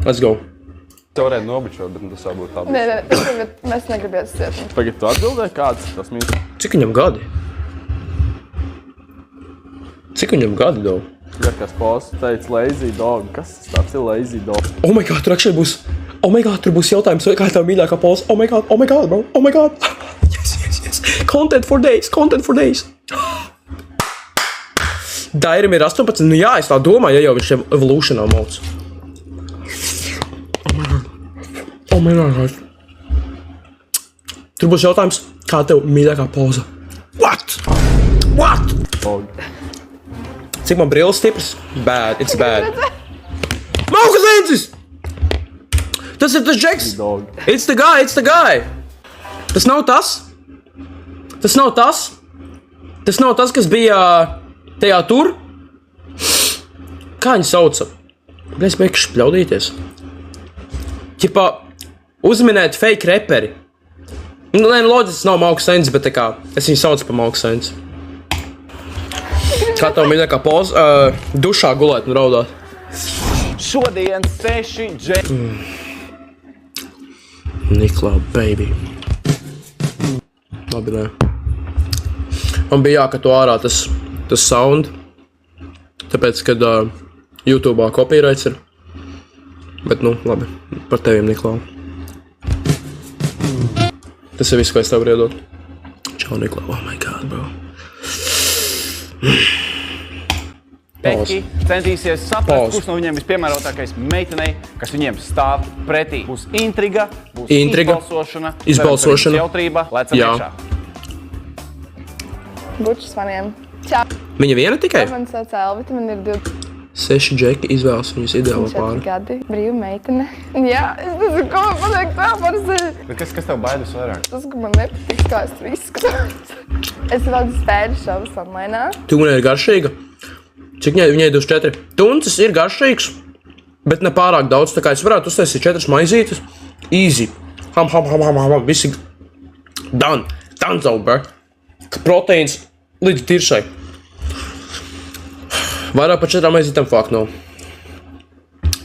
Let's go. Tu varētu nobučot, bet tas varbūt tā būs. Nē, mēs negribētu ciet. Pagad, tu atbildēji, kāds tas mīts? Cik viņam gadi? Cik viņam gadi, dog? Kas posts teica lazy dog. Kas tāds ir lazy dog? Oh my god, tur actually būs... Oh my god, tur būs jautājums, kā ir tā mīļākā posts. Oh my god, bro. Oh my god. Yes. Content for days. Dairim ir 18. Nu jā, es tā domāju, ja jau viņš ir evolutionā mods. Oh my god, guys. Tur būs jautājums, kā tev mīļākā poza? What? Dog. Cik man brilles stipras? It's bad. Maukas lencis! Tas ir tas Džeks! Dog. It's the guy! Tas nav tas, kas bija tajā tur. Kā viņi sauca? Es beigšu špļaudīties. Ķipā, uzminēt fake reperi. Nu, loģiski nav Maukas lencis, bet tā kā, es viņu saucu pa Maukas lenci. Kā tev mīļākā poza? Dušā gulēt un raudāt. Šodien 6 J. Niklā, baby. Labi, nē. Man bija jākato ārā tas sound. Tāpēc, kad YouTube'ā copyrights ir. Bet, nu, labi. Par teviem, Niklā. Tas ir viss, ko es tev varēju dot. Čau, Niklā. Oh my god, bro. Beki centīsies saprast, kurš no viņiem vispiemērotākais meitenei, kas viņiem stāv pretī. Būs intriga, būs izbalsošana, jautrība, lecam iekšā. Bučus faniem. Čau. Viņa viena tikai? Man sauc Elvita, man ir 6 Džeki izvēlas viņas ideālo pāri. 24 gadi, brīva meitene. Jā, es nezinu, ko man pateikt tā par sevi. Bet kas tev baidas vairāk? Tas, ka man nepatiks, kā es tur izskatos. Es vadu spēļu šovas online. Tūna ir garšīga. Cik viņai 24? Tuncis ir garšīgs, bet ne pārāk daudz. Tā kā es varētu uztaisīt 4 maizītes. Easy. Ham. Visi done. Done jau, bro. Proteīns līdz tiršai. Vairāk par 4 maizītēm fuck no.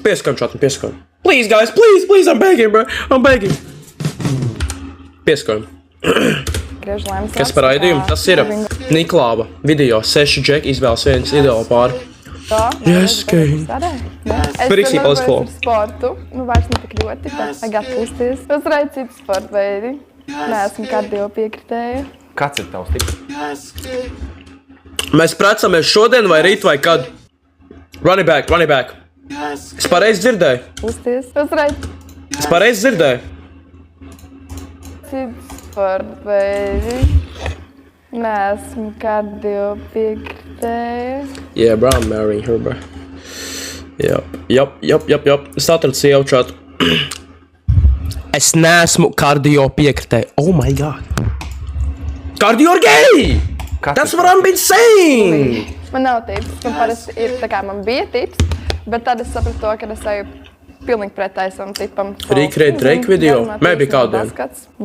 Pieskam čatni. Please, guys, please, I'm begging, bro. I'm begging. Pieskam. Kas par raidījumu? Tas ir Niklāva video. 6 Džeki izvēlas vienas ideālo pāri. Yes, okay. Es runāju par sportu. Nu, vairs ne tik ļoti, bet atpūsties. Es redzu citu sportu veidi. Neesmu kardio piekritēja. Kāds ir tavs tips? Mēs precamies šodien vai rīt vai kad? Running back. Es pareizi dzirdēju. Pusties. Es redzu Es pareizi dzirdēju. citu sportu veidi. Neesmu kardio piekritēja. Yeah, bro, I'm marrying her, bro. Yup. Es atradu sievu čatu. Es neesmu kardio piekritēja. Oh my god. Kardio ir gay! That's what I'm been saying! Man nav tips. Man parasti ir tā kā man bija tips, bet tad es sapratu to, ka es eju pilnīgi pretējam tipam. Recreate Drake video? Maybe kādiem.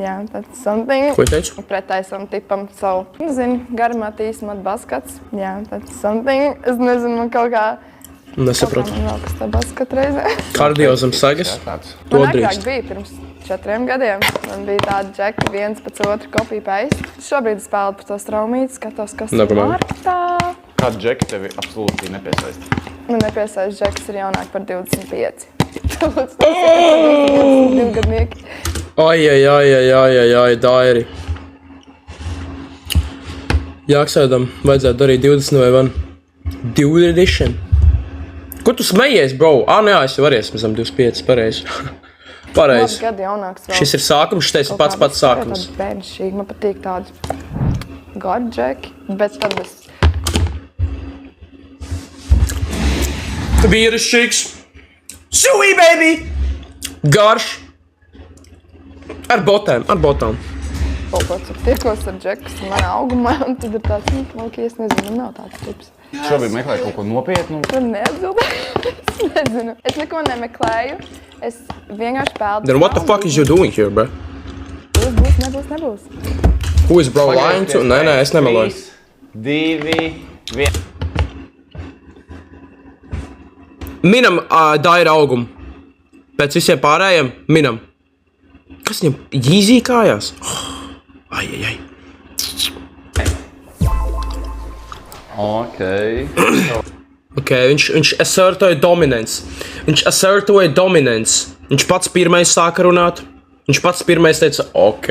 Jā, that's something. Ko teicu? Pretējam tipam savu. Nezinu, garumā tīsmat baskats. Jā, that's something. Es nezinu, man kaut kā... Nesapratu. Man vēl kas tā baskat reizē. Kardio zem sagas? To Man agrāk drīkst. bija pirms 4 gadiem. Man bija tāda džeka, viens pēc otru copy paste. Šobrīd spēlētu par to straumīti, skatos, kas ir martā. Kāda džeki tevi absolūti nepiesaista? Man nepiesaist džeks ir jaunāk par 25. Tāpēc 22 gadnieki. Ai, Dairi. Jāksēdam, vajadzētu darīt 20 vai van. 2 edition. Ko tu smejies, bro? Jā, es jau arī esmu zem 25, pareizi. Pareizi. Gadu jaunāks vēl. Šis ir sākums, šis ir pats sākums. Tādi bērnišķīgi, man patīk tādi gadu džeki, bet tad es... Vīrišķīgs. Sui, baby! Garš. Ar botām. Kaut ko tiekos ar džekas manā augumā, un tad ir tāds, es nezinu, man nav tāds tips. Šobrīd meklēju kaut ko nopietnu. Man neatbildēju. Es nezinu. Es neko nemeklēju. Es vienkārši peldu. Then what the fuck is you doing here, bro? Nebūs. Who is bro lying to? Nē, es nemeloju. 3, 2, 1. Minam Daira augumu. Pēc visiem pārējiem minam. Kas viņam Yeezy kājās? Ai. Ok, viņš assertoja dominance. Viņš pats pirmais sāka runāt. Viņš pats pirmais teica, ok.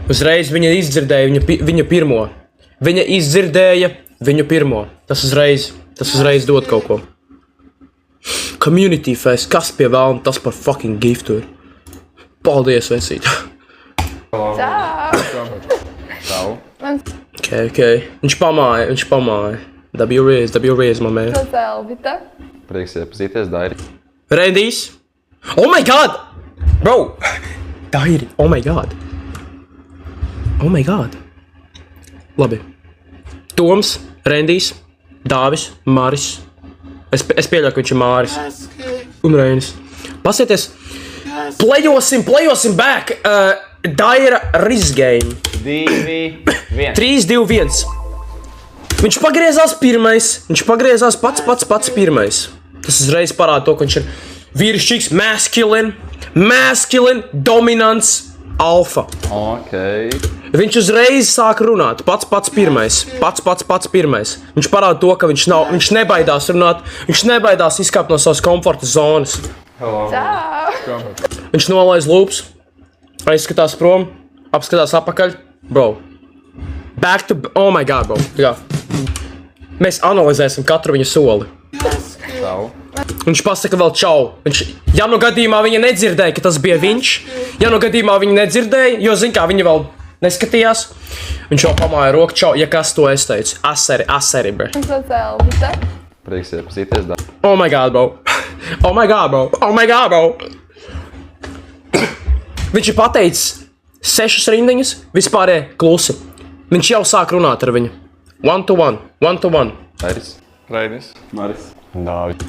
Uzreiz viņa izdzirdēja viņa pirmo. Viņa izdzirdēja viņu pirmo. Tas uzreiz dod kaut ko. Community fest, kas pie vēlna, tas par fucking giftu ir. Paldies, vecīt. Čau! Ok. Viņš pamāja. W-Raise, my man. Tas Elvita. Prieks iepazīties, Dairi. Rendijs. Oh my god! Bro! Dairi, oh my god. Labi. Toms, Rendijs, Dāvis, Māris. Es pieļauju, ka viņš ir Māris. Un Reinis. Pasieties. Playosim back. Daira Riz game. 2-1. 3-2-1. Viņš pagriezās pirmais. Viņš pagriezās pats pirmais. Tas uzreiz parāda to, ka viņš ir vīrišķīgs, masculine, dominants, alfa. Ok. Viņš uzreiz sāk runāt. Pats pirmais. Viņš parāda to, ka viņš nebaidās runāt. Viņš nebaidās izkāpt no savas komforta zonas. Čau! Viņš nolaiž lūpas, aizskatās prom, apskatās apakaļ. Bro. Back to... Oh my god, bro. Jā. Mēs analizēsim katru viņa soli. Čau. Viņš pasaka vēl čau. Ja no gadījumā viņa nedzirdēja, ka tas bija viņš, jo zin kā, viņa vēl neskatījās, viņš jau pamāja roku čau, ja kas to es teicu. Aseri, bro. Tas Elvita. Prieks iepazīties, Dairi. Oh my god, bro. Viņš ir pateicis 6 rindiņas, vispārēji klusi. Viņš jau sāk runāt ar viņu. One to one. Dairis. Reinis. Maris. Dāvis.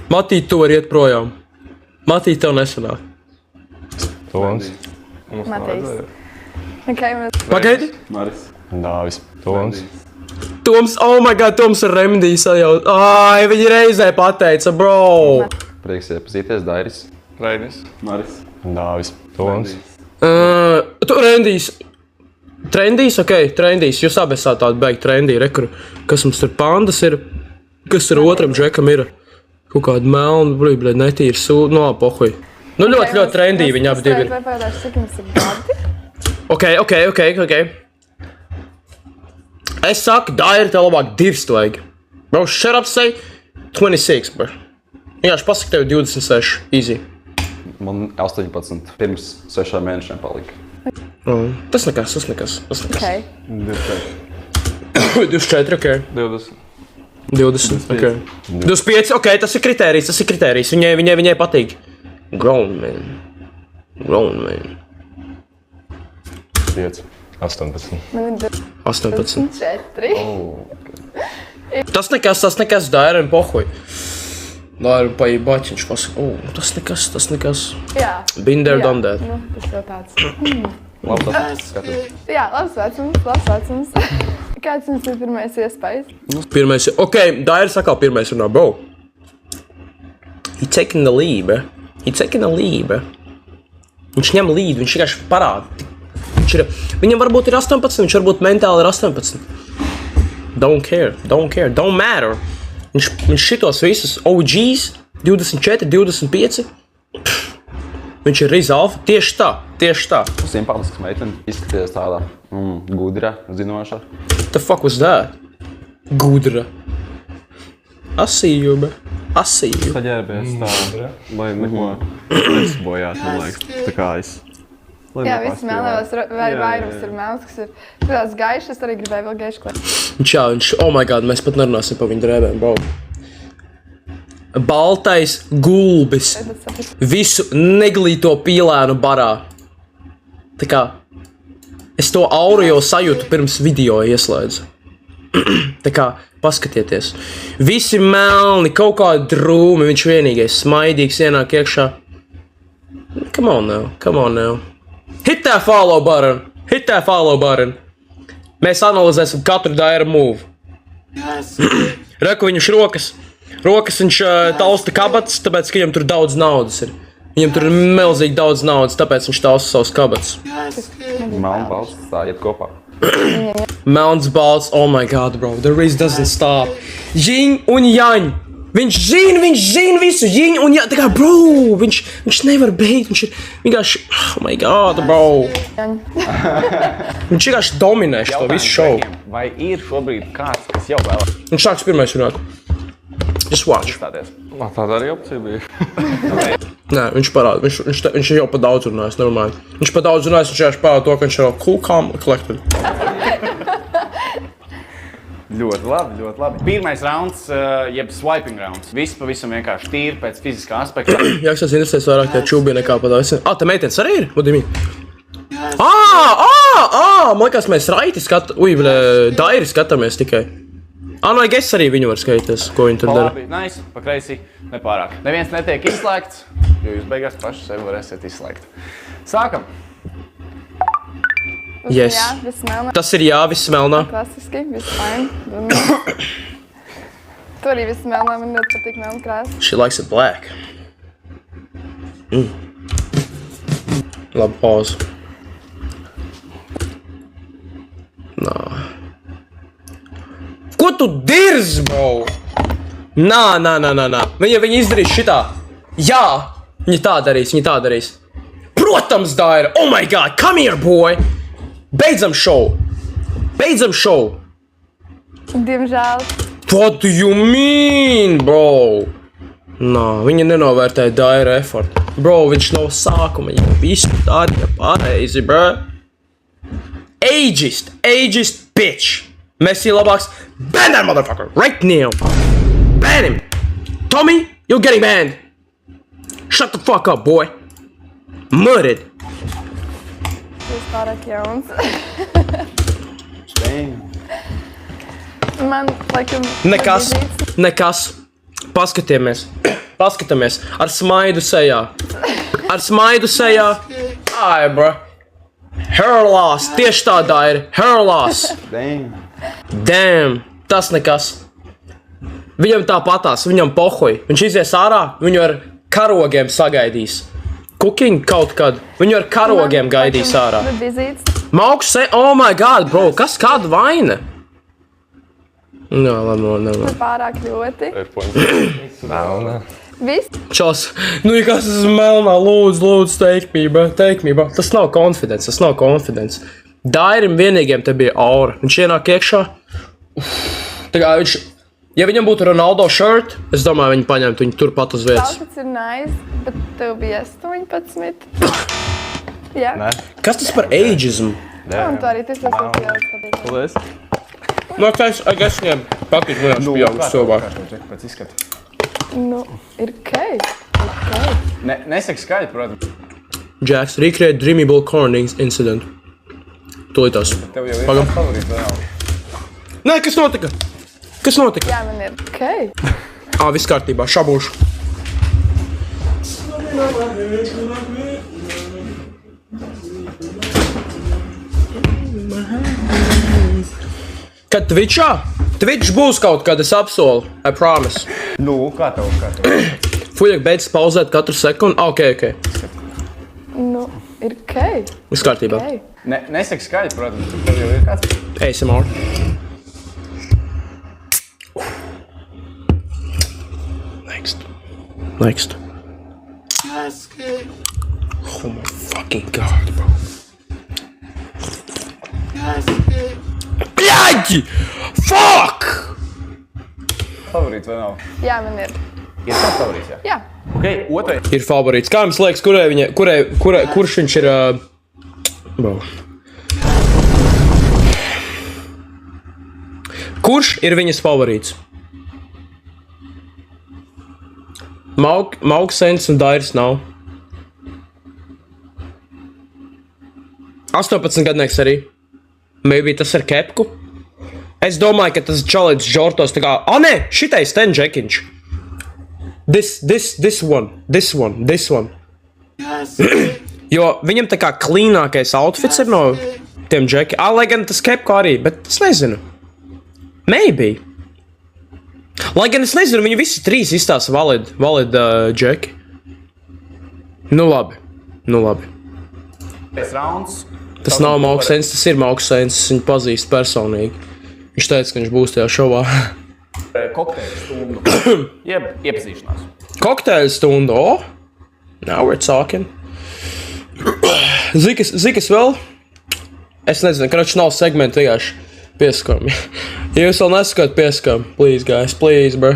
Matīt, tu vari iet projām. Matīt, tev nesanāk. Toms. Matejs. Ok, mēs... Pagaidi. Maris. Dāvis. Toms. Toms, oh my god, Toms ar Remdiju sajaut. Ai, viņi reizē pateica, bro. Prieks iepazīties, Dairis. Reinis. Maris. Dāvis. Toms. Tu Rendijs. Trendijs, ok, Trendijs. Jūs abi esat tādi beigi Trendiji, rekur. Kas mums tur pandas ir? Kas tur otram džekam ir? Kaut kāda melna, blīd, netīra sūda, no pohuj. Nu ļoti Trendiji viņi abi divi ir. Vai pēdāšu, cik jums ir gadi? Ok. Es saku, Dairi, tev labāk divs vajag. Bro, shut up, say 26, bro. Vienkārši pasaka tev 26, easy. Man 18 pirms 6 mēnešiem palika. Tas nekas. Ok. 24, ok. 20, ok. 25, ok, tas ir kritērijs, viņai patīk. Grown man. 5. 18. Man ir 18. 4. Tas nekas, Dairi, pohuj. Dairi, paībaķi, viņš pasaka, tas nekas. Jā. Been there, done that. Nu, tas jau tāds. Labs skatīt. Jā, labs vecums. Kāds jums ir pirmais iespējas? Pirmais, ok, Dairi sakā pirmais runā, bro. He taking the lead, bro. Viņš ņem līdu, viņš vienkārši parāda. Viņam varbūt ir 18, viņš varbūt mentāli ir 18. Don't care, don't matter. Viņš šitos visus OGs, 24, 25. Viņš ir Riz Alfa, tieši tā. Simpātisks meitene, izskaties tādā gudra, zinoša. The fuck was that? Gudra. I see you, bro. Saģērbies tā, lai neko nesbojāt, man liekas. Tā kā es. Jā, viss melnēvās, vairums ir melns, kas ir tādās gaišas, arī gribēju vēl gaišu klāt. Viņš, oh my god, mēs pat nerunāsim par viņu drēbēm, bro. Baltais gulbis. Visu neglīto pīlēnu barā. Tā kā es to auru jau sajūtu pirms video ieslēdzu. Tā kā paskatieties. Visi melni, kaut kādi drūmi, viņš vienīgais smaidīgs ienāk iekšā. Come on now. Hit that follow button. Mēs analizēsim katru Daira move. Reku viņuš rokas. Rokas viņš tausta kabats, tāpēc, ka viņam tur daudz naudas ir. Viņam tur ir milzīgi daudz naudas, tāpēc viņš tausta savus kabats. Melns balsts, tā iet kopā. Melns balts, oh my god, bro, the race doesn't stop. Jiņ un jaņ. Viņš zina visu, jiņ un jaņ. Tā kā, bro, viņš nevar beigt, viņš ir vienkārši, oh my god, bro. Viņš vienkārši dominē šo visu šovu. Vai ir šobrīd kāds, kas jau vēlas Viņš sāks pirmais runāt. Just watch. stāties? Tāda arī opcija bija. Nē, viņš parāda, viņš jau pa daudz runājas, normāli. Viņš pa daudz runājas, viņš vienkārši parāda to, ka viņš ir cool, calm, collected. Ļoti labi, ļoti labi. Pirmais rauns, jeb swiping rauns. Viss pavisam vienkārši tīri pēc fiziskā aspekta. Jā, kas tas interesēs vairāk tie čūbi nekā pa daudz. Tā meitenes arī ir? What do you mean? Man liekas, mēs raiti dairi skatāmies tikai. No, es arī viņu var skaitīties, ko viņi tur dara. Labi, nice, pa kreisi, nepārāk. Neviens netiek izslēgts, jo jūs beigās paši sevi varēsiet izslēgt. Sākam! Yes. Jā, viss melnā. Tas ir jā, viss melnā. Klasiski, viss fine. Tu arī viss melnā, man ļoti patīk melna krāsa. She likes it black. Labi, pauze. Nā. Ko tu dirz, bro? Nā. Viņa izdarīs šitā. Jā, viņa tā darīs. Protams, Daira. Oh my god, come here, boy. Beidzam šovu. Diemžēl. What do you mean, bro? Nā, viņa nenovērtēja Daira effortu. Bro, viņš no sākuma jau visu darīja pareizi, bro. Ageist bitch. Messi labāks. Ban that motherfucker right now. Ban him. Tommy, you're getting banned. Shut the fuck up, boy. Murdered. Tas pārāk jauns. Man, laikam... Nekas. Paskatāmies. Ar smaidu sejā. Ai, bro. Hair loss. Tieši tā, Daira. Hair loss. Damn. Tas nekas. Viņam tāpatās. Viņam pohoj. Viņš izies ārā. Viņu ar karogiem sagaidīs. Cooking kaut kad. Viņu ar karogiem gaidīs ārā. Mauks oh my god, bro. Kas kāda vaina? Labi. Pārāk ļoti. Viss? Čals, ja kas esmu melnā, lūdzu, take me, bro. Tas nav confidence. Dairim vienīgiem te bija aura. Viņš ienāk iekšā. Tā kā viņš, ja viņam būtu Ronaldo shirt, es domāju, viņi paņemtu viņu turpat uz vietas. Tas ir nice, bet tev bija 18. Jā. Kas tas par ageism? Un tu arī tas patīk. Paldies. No, I guess viņiem patīk vienkārši pieauguši cilvēki. Pēc izskata. Ir ok. Nesaki skaļi, protams. Jacks, recreate Dreamable Corn incident. Tūlītās. Tev jau ir kāds favorīts, vai nav? Nē, kas notika? Jā, man ir ok. Viss kārtībā, šabūšu. Kad Twitch būs kaut kad, es apsolu. I promise. Kā tev? Fuļak beidz pauzēt katru sekundi. Ok. Ir ok. Viss kārtībā. Nesaki skaļi, protams. Tev jau ir kāds? ASMR. Next. Oh my fucking god, bro. Bļaģi! Fuck! Favorīts vai nav? Jā, man ir. Ir kāds favorīts, jā? Jā. Ok, otrais. Ir favorīts. Kā jums liekas, kurš viņš ir? Bro. Kurš ir viņas favorīts? Mauksens un Dairis nav. 18 gadnieks arī. Maybe tas ir kepku. Es domāju, ka tas čalīts žortos tā kā... nē, šitais ten džekiņš. This one. Jo viņam tā kā klīnākais outfits ir no tiem džeki. Lai gan tas kepku arī, bet es nezinu. Maybe. Lai gan es nezinu, viņi visi trīs izstāsta valid džeki. Nu labi. Rauns. Tas nav Mauksens, tas ir Mauksens, es viņu pazīstu personīgi. Viņš teica, ka viņš būs tajā šovā. Kokteļu stundu. Jeb iepazīšanās. Kokteļu stundu, now we're talking. Zikas vēl? Es nezinu, kraču nav segmenti vienkārši pieskami. Ja jūs vēl nesakāt pieskami, please guys, please, bro.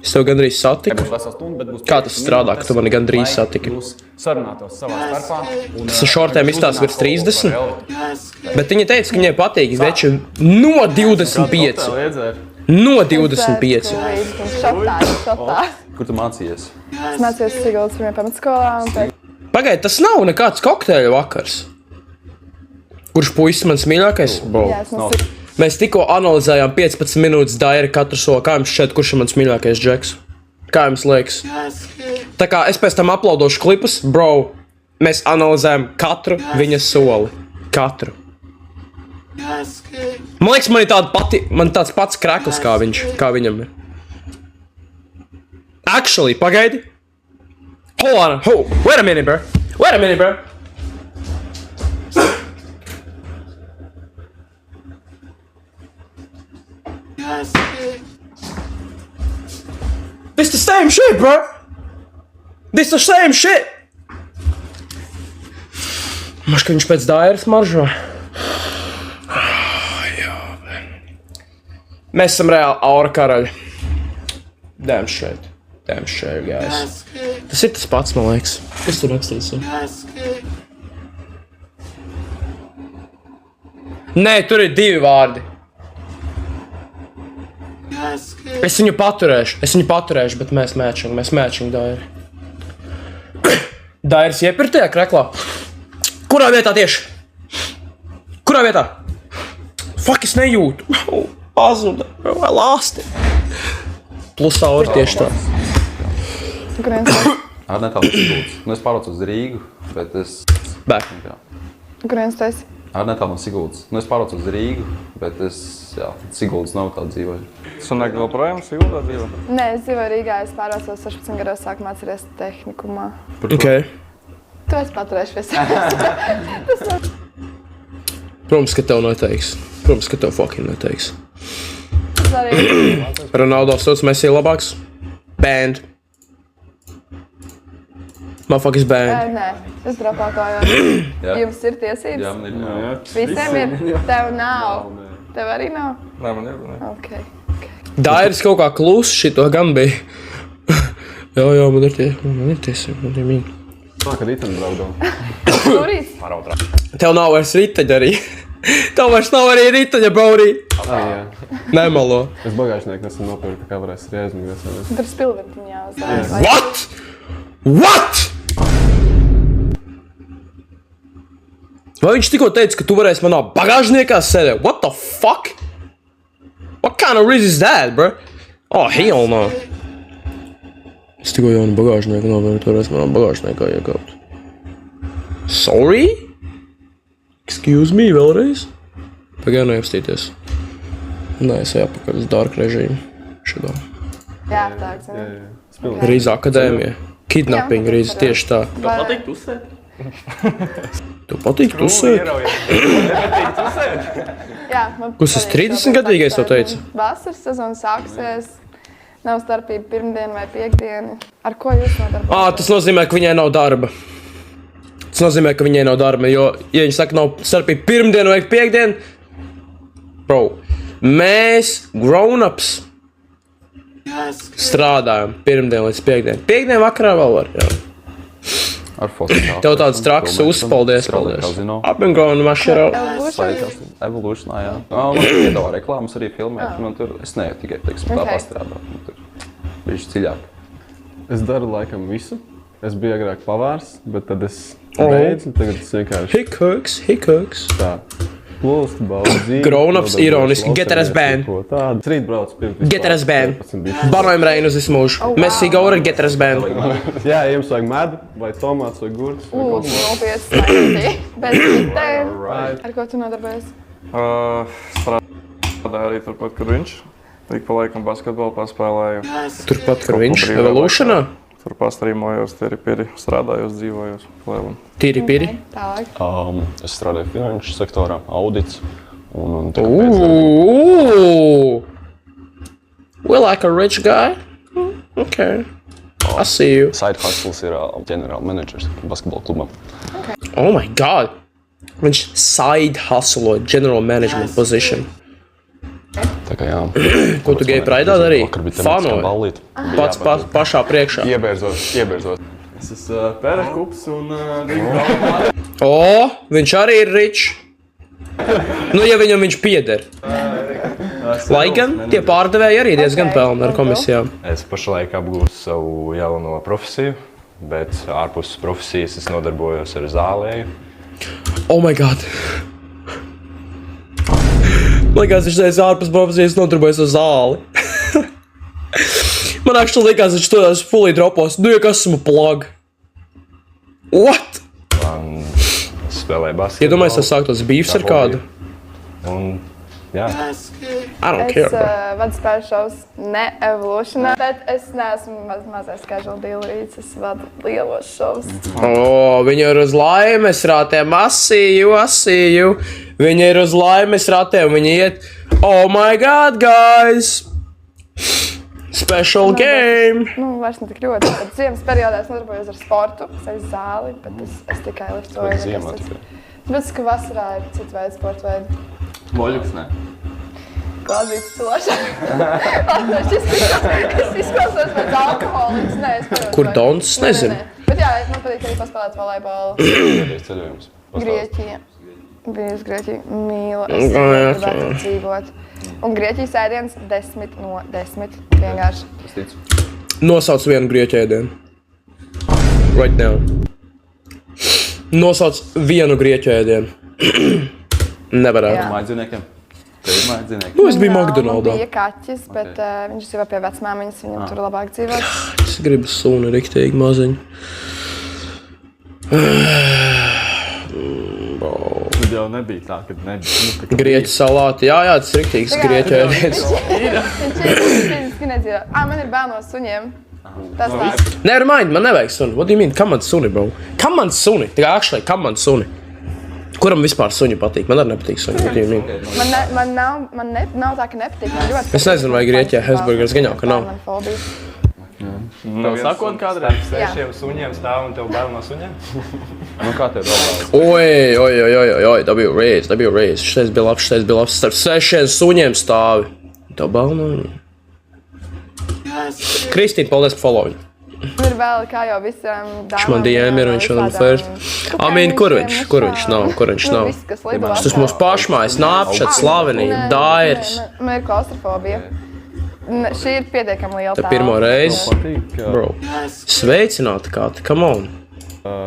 Es tev gandrīz satiku. Nebūs vesela stunda, bet būs Kā tas strādā, ka tu mani gandrīz satiki? Jūs sarunātos savā starpā. Tas ar šortēm izstāsta virs 30. Bet viņa teica, ka viņai patīk veči no 25. No 25. Šotā. Kur tu mācījies? Es mācījos Siguldas pirmajā pamatskolā un pēc Pagaid, tas nav nekāds kokteļu vakars. Kurš puisis mans mīļākais? Jā, es no Siguldas. Mēs tikko analizējām 15 minūtes dairi katru soli. Kā jums šķiet, kurš ir mans mīļākais džeks? Kā jums liekas? Tā kā es pēc tam uploadošu klipus, bro, mēs analizējam katru viņa soli. Katru. Man liekas, man tāds pats krekls kā viņam ir. Actually, pagaidi. Hold on, wait a minute, bro. This the same shit, bro. This the same shit. Maš, ka viņš pēc dairas maržo. Jā, mēs esam reāli aura karaļi. Damn shit, guys. Tas ir tas pats, man liekas. Kas tur rakstīts? Nē, tur ir 2 vārdi. Es viņu paturēšu, bet mēs matching dairi. Dairis iepirtajā kreklā? Kurā vietā tieši? Kurā vietā? Fuck, es nejūtu. Pazuda. I lost it. Plus aura tieši tā. Ar netālu Siguldas. Nu, es pārvācu uz Rīgu, bet es... Back. Kurienes tu esi? Ar netālu no Siguldas. Nu, es pārvācu uz Rīgu, bet es... Jā, Siguldas nav tā dzīvoju. Sunāk vēl projām Siguldā dzīvo? Nē, es dzīvoju Rīgā, es pārvācos 16 gados, sāku mācīties tehnikumā. Okay. Tu esi paturējuši pie sevis. Protams, ka tev neteiks. Protams, ka tev fucking neteiks. Es arī. Ronaldo sauc Messi labāks. Band. Motherfuckers band. Nē, es dropautoju. Jums ir tiesības? Jā, man ir. Visiem ir? Tev nav? Tev arī nav? Nē, man ir. Okay. Dairis kaut kā klusi šito gan bija. jā, man ir tiesības, man ir mīļi. Tā, ka rītani braukdām. Turīs? Tev nav vairs riteņa arī. Tev vairs nav arī riteņa, baurī. Jā. Nemalo. Es bagāžnieku nesen nopirku, kā varēs arī aizmigās. Tur spilventiņā jāuzvāj. What? What? Vai viņš tikko teica, ka tu varēsi manā bagāžniekā sēdēt? What the fuck? What kind of riz is that, bro? Oh, hell no. Es tikko jaunu bagāžnieku nopirku, tu varēsi manā bagāžniekā iekāpt. Sorry? Excuse me, vēlreiz? Pagaidām neapstīties. Nē, es jāpakaļ uz dark režīmu. Šitā. Jā, tā, zini. Rīza akadēmija. Kidnapping Rīza, tieši tā. Patīk tusēt? Tev patīk tusēt? Jā, man Kas tas 30-gadīgais to teica? Vasaras sezona sāksies. Nav starpība pirmdiena vai piekdiena. Ar ko jūs nodarbojaties? Tas nozīmē, ka viņai nav darba. Tas nozīmē, ka viņai nav darba, jo, ja viņi saka, nav starpība pirmdiena vai piekdiena, bro, mēs, grown-ups, strādājam pirmdien līdz piekdien. Piekdien vakarā vēl var, jā. Ar fotografu. Tev tāds traks uzpaldies, paldies. I've been going my shit out. Evolutionā, jā. Man piedāvā reklāmas arī filmēt. Man tur, es neju tikai, teiksim, tā pastrādāt. Man tur bišķi ciļāk. Es daru laikam visu. Es biju agrāk pavārs, bet tad es beidzu. Tagad es vienkārši Hickoks. tā. Plūst, baudzi. Grown-ups ironiski. Get as band. Tādu. Rīt brauc pirms. Get as band. Banojam Reinu uz visu mūžu. Messi Gaura, get as band. Jā, jums vajag medu, vai tomāts, vai gurts. Nopietni. Bez ritēm. Ar ko tu nodarbojies? Strādāju arī turpat, kur viņš. Ik pa laikam basketbolu paspēlēju. Turpat, kur Kaut ko viņš brīvajā Evolutionā? Tur pastrīmojos, tīri strādājos, dzīvojos. Klēvam. Tīri piri. Tālāk. Es strādāju finanšu sektorā, audits. Un Ooh. We're like a rich guy. Okay. I see you. Side hustles ir ģenerāla menedžers basketbola klubam. Oh my god. Viņš side hustle general management position. Tā kā jā. Ko tu Gay Pride'ā darīji? Fanoji? Ballīt. Pats pašā priekšā. Iebērzot. Es esmu pērekups un O, viņš arī ir rich. Nu, ja viņam viņš pieder. Lai gan tie pārdevēji arī diezgan pelna ar komisijām. Es pašlaik apgūstu savu jauno profesiju, bet ārpus profesijas es nodarbojos ar zālēju. Oh my god. Likās, viņš teica ārpus profesijas nodarbojas ar zāli. Man actually likās, viņš tādās fully dropos. Nu, ja kas esmu plug. What? Spēlēju basketbolu. Iedomājies, tas sāktos beefs ar kādu. Un, jā. I don't Es care. vadu spēļu šovus ne Evolutionā, bet es neesmu mazais casual dealerīts, es vadu lielos šovus. O, viņa ir uz laimes ratiem. I see you. Viņa ir uz laimes ratiem. Viņa iet. Oh my god, guys. Special game. Nu, vairs ne tik ļoti, bet ziemas periodā es nodarbojos ar sportu, es aiz zāli, bet es tikai liftoju. Ziemā tikai. Bet, ka vasarā ir cits veids sporta veidi. Voļuks, ne? Glāzīt cilvēšana. Es izklausos pēc alkoholikas. Nē, es parūtu. Kur Dons? Nezinu. Bet jā, man patīk arī paspēlēt volejbolu. Pēdējais ceļojums. Grieķija. Biju uz Grieķiju. Mīlu. Es gribētu dzīvot. Un Grieķijas ēdiens 10 no 10. Vienkārši. Es ticu. Nosauc vienu grieķu ēdienu. Right now. Nosauc vienu grieķu ēdienu. Nevarētu. Jā. Mājdzīvniekiem. Tev ir mājdzīvnieki. Nu, es biju Man McDonaldā. bija kaķis, bet viņš dzīvo pie vecmāmiņas, viņam tur labāk dzīvot. Es gribu suni riktīgi maziņu. Tad jau nebija tā, kad nebija. Grieķu salāti. Jā, tas ir riktīgs grieķu ēdiens. Viņš ir fiziski nedzīvo. Man ir bērni no suņiem. Tas tāds. Never mind, man nevajag suni. What do you mean? Kam man suni, bro? Kam man suni? Tikai actually, kam man suni? Kuram vispār suņi patīk? Man arī nepatīk suņi. What do you mean? Man nav tā, ka nepatīk. Man ļoti Es nezinu, vai Grieķijā Hesburgers gan jau, ka nav. Man fobija. Tev sakot kādreiz? Sešiem suņiem stāv un tev bērnu no suņiem? Nu kā tev vēl? Oi, tā bija reiz. Šitais bija labs. Starp 6 suņiem stāvi. Tev balnu. Kristīna, paldies par following. Man ir vēl, kā jau visiem dāmām. Man DM ir, viņš man first. Kur viņš nav? Viss, kas lido. Tas mūsu pašmājas, Nāpšat, Slavenība, Dairis. Man ir klaustrofobija. Šī ir pietiekami liela Tā telpa. pirmo reizi. Patīk. Bro, sveicināti kā te, come on.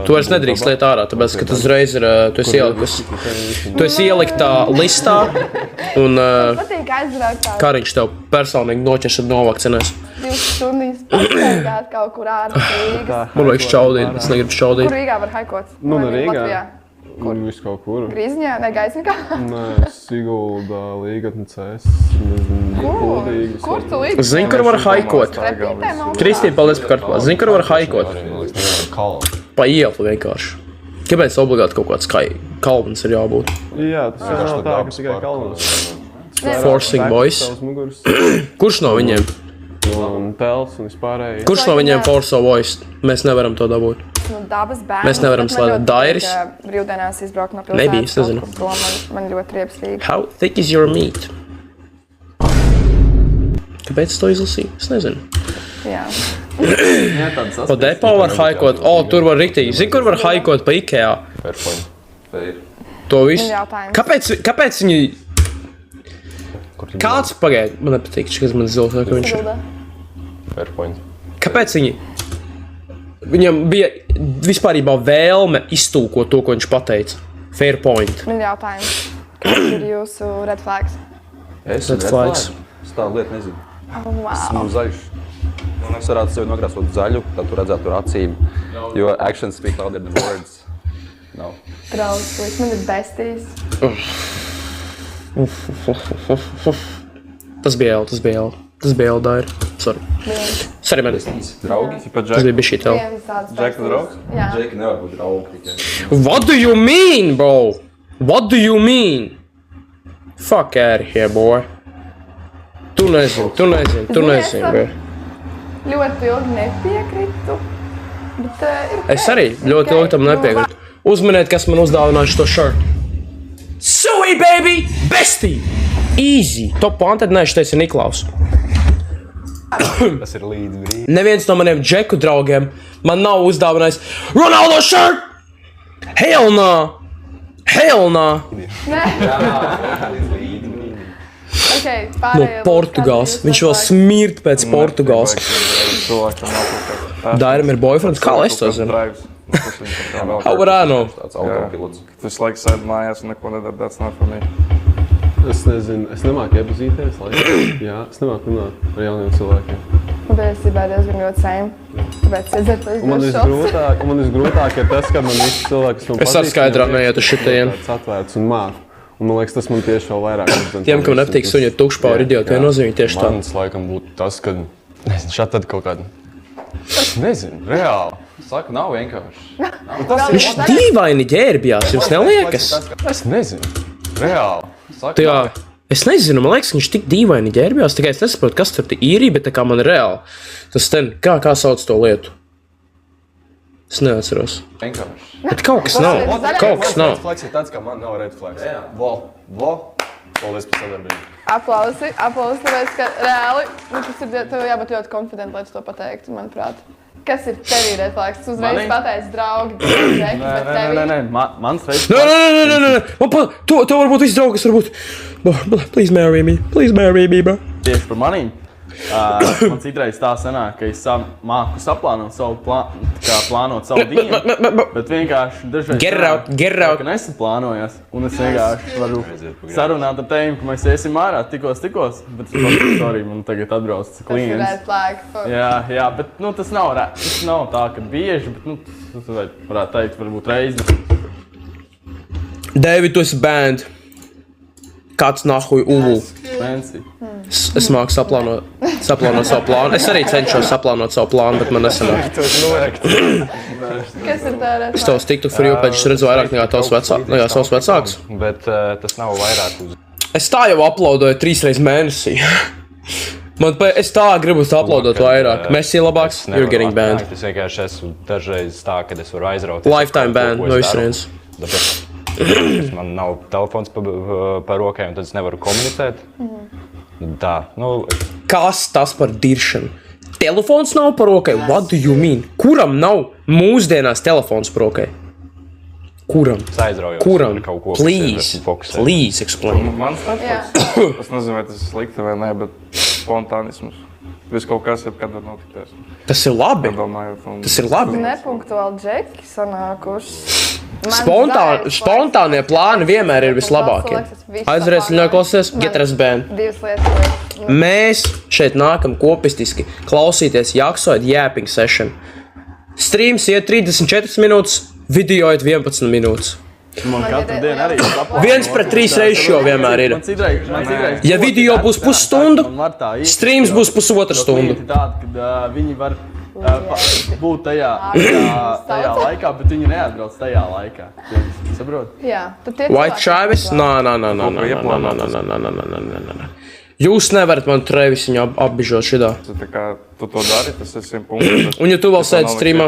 Tu vairs nedrīkst liet ārā, tāpēc, ka tu uzreiz ir, tu esi ieliktā listā, un Patīk aizbraukt tā Kariņš tev personīgi noķers un novakcinēs. 2 stundas pastaigāt kaut kur ārpus Rīgas. Man vajag šķaudīt, es negribu Kur šķaudīt. Rīgā var haikot? Nu, ne Vai Rīgā. Latvijā? Kur? Viss kaut kur. Grīziņā, ne Gaisnikā? Nē, Siguldā, Līgatne CS. Nezinu, Kur tu līdzi? Zini, kur var haikot? Repītē malā? Kristīna, paldies par kartupā. Zini, kur var haikot? Kalnu. Pa ielu vienkārši. Kāpēc obligāti kaut kāds kalns ir jābūt? Jā, tas jau nav tā, ka tikai kalnos. Forcing boys. Savs muguras Kurš no viņiem? un tels un vispārēji. Kurš no viņiem force voice? Mēs nevaram to dabūt. Nu, dabas bērni. Mēs nevaram slēgt Dairis. Brīvdienās izbraukt no Maybe, pilsētas. es nezinu. kaut kur prom, Man ļoti riebs Rīga. How thick is your meat? Kāpēc to izlasīju? Es nezinu. Jā. Pa depo var haikot. Tur var riktīgi. Zini, kur var haikot pa Ikea? Fairpoint. Fair. To visu. Jautājums. Kāpēc viņi... Kāds pagaid? Man nepatīk, kas man zils, ka viņš... Siguldā. Fairpoint. Kāpēc viņi... Viņam bija vispārībā vēlme iztulkot to, ko viņš pateica. Fair point. Man ir jautājums. Kāds ir jūsu red flags? Es Red flags. Tādu lietu nezinu. Oh, wow. Esmu zaļš. Es varētu sevi nogrāsot zaļu, tad tu redzētu tur acīm. Jo actions speak louder than words. Nav. Drauslis. Man ir besties. Tas bija L, Daira. Sorry, man. Draugi? Tas bija bišķīt L. Viens tāds Džeka draugs? Jā. Džeki nevar būt draugi tikai. What do you mean, bro? What do you mean? Fuck out of here, boy. Tu nezini, bro. Ļoti ilgi nepiekritu. Bet Es arī ļoti ilgi tam nepiekrītu. Uzminiet, kas man uzdāvinājuši to shirt. Sui, baby! Bestie! Easy! Top wanted, nē, šitais ir Niklaus. Tas ir līdz brīdim. Neviens no maniem džeku draugiem man nav uzdāvinājis Ronaldo shirt! Hell no! Hell no! Okay, No Portugāls. Viņš vēl smirt pēc Portugāls. Dairam ir boyfriends? Kā lai es to zinu? How would I know? Tāds autopilots. Tas laiks sēd mājās un neko nedara, that's not for me. Es nezinu, es nemāku iepazīties, jā, es nemāku runāt ar jauniem cilvēkiem. Un patiesībā diezgan ļoti same. Tāpēc es ar to Un man visgrūtāk ir tas, ka man visi cilvēki, kas man Es ar skaidrā neietu šitajiem. tāds atvērts un māku. Un man liekas, tas man tieši vēl vairāk. Tiem, kam nepatīk suņi tukšpauri idioti, vai nozīmē tieši tā. Mans laikam būtu tas, ka šādi tad kaut kāda. Es nezinu, reāli. Saka, nav vienkārši. Viņš dīvaini ģērbjās, jums neliekas? Es nezinu, reāli. Saka, Tu jā, es nezinu, man liekas, viņš tik dīvaini ģērbjās, tikai es nesaprotu, kas tur īrija, bet tā kā man ir reāli. Tas ten, kā sauc to lietu? Es neatceros. vienkārši. Bet kaut kas nav, kaut kas nav. Flex ir tāds, kā man nav red flags. Vo. Paldies par sadarbību. Aplausi, tāpēc, ka reāli, tas ir tev jābūt ļoti konfidenti, lai tu to pateiktu, manuprāt. Kas ir tevī red flags? Tu uzreiz pateici draugi, džeki, bet tevī. Nē, mans reiz. Nē. Tu varbūt visi draugi, kas varbūt. Please marry me, bro. Tieši par manīm. Man citreiz tā sanāk, ka es māku saplānot savu plānot savu dienu, bet vienkārši dažreiz Get out. ka nesaplānojas, un es vienkārši varu sarunāt ar tevi, ka mēs iesim ārā tikos, bet sorry, man tagad atbrauc Tas ir klients. red flag. Jā, bet tas nav tā, ka bieži, bet tas varētu teikt, varbūt reizi. David, tu esi band. Kāds nahuj uvu. Fancy. Es māku saplānot savu plānu. Es arī cenšos saplānot savu plānu, bet man nesanāk. Kas ir tā red Es flag? tev tiktu for you, pēc es redzu vairāk nekā savus vecākus. Bet tas nav vairāk uz... Es tā jau uploadoju 3 reizes mēnesī. Es tā gribu uploadot vairāk. Messi labāks, you're getting banned. Es vienkārši esmu dažreiz tā, kad es varu aizraut. Lifetime ban, no visuriens. Man nav telefons pa rokai, un tad es nevaru komunicēt. Tā, Kas tas par diršanu? Telefons nav par rokai? What do you mean? Kuram nav mūsdienās telefons par rokai? Kuram? aizraujos. Kuram? Kaut ko, Please explain. Mans Jā. tas nezinu, vai tas ir slikti vai nē, bet spontānisms. Viss kaut kas jebkad var notikties. Tas ir labi. Nedomājot un... Tas ir labi. Nepunktuāli džeki sanākuši. Spontānie plāni vienmēr ir vislabākie. Aizvarēs un jāklausies, get us band. Divas lietas. Mēs šeit nākam kopistiski klausīties Jaksot Yapping Session. Streams iet 34 minūtes, video iet 11 minūtes. Man katru dienu arī 1:3 ratio vienmēr ir. Man citreiz, Ja video būs pusstundu, streams būs pusotra stunda. Tāda, kad viņi var būt tajā laikā, bet viņi neatbrauc tajā laikā. Saprot? Jā, tad tie White Travis? Nā. Jūs nevarat man Travis viņu apbižot šidā. Tā kā tu to dari, tas ir 100 punkti. Un ja tu vēl sēdi streamā?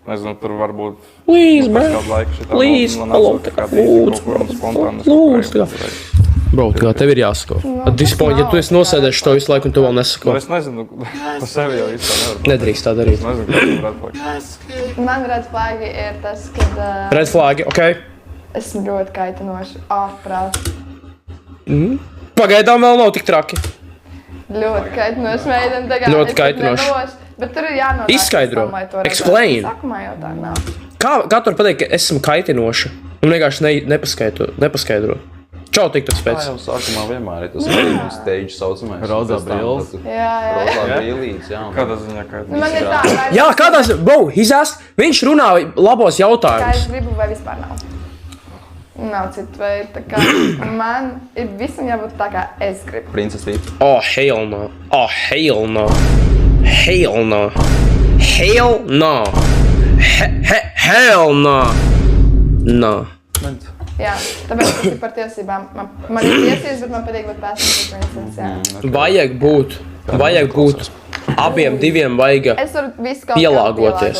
Nezinu, tur varbūt... Please, bro. kādu laiku šitā Please, man hello, nāca tā kā kaut kādi lūdzu, kaut kādi spontāni lūdzu, tā kā. skrējieni. Bro, tā kā tev ir jāsako. At this point, ja tu esi nosēdējuši to visu laiku un tu vēl nesako, Es nezinu, pa sevi jau īstā nevaru. nedrīkst tā darīt. Es nezinu, kā tu varētu palikt. Man red flagi ir tas, kad Red flagi, ok. esmu ļoti kaitinoši ārprāt. Pagaidām vēl nav tik traki. Ļoti kaitinoši meitene. Ļoti kaitinoši. Bet tur ir jānodāk. Izskaidro. Es domāju, to redzēt. Explain. Sākumā jau tā nav. Kā tu vari pateikt, ka esmu kaitinoša? Un vienkārši nepaskaidro. Čau, TikToks Tā pēc. jau sākumā vienmēr ir tas brīnums stage saucamais. Rozā Pēc tam brilles. tas- Jā. Rozā brīlītes, jā. Kādā ziņā, kā Nu, man ir tā, vai Jā, kādās, bro, viņš runā labos kā jautājumus. es gribu, vai vispār nav. Nav citu veidu. Tā kā man ir visam jābūt tā, kā es gribu. Princesa Vīta. Oh, hell no. Oh, hell no. Hell no. Hell no. Hell no. No. Jā, tāpēc tas ir par tiesībām. Man ir tiesības, bet man patīk būt pasniegts princesi, jā. Vajag būt. Abiem diviem vajag Es varu visu kaut pielāgoties.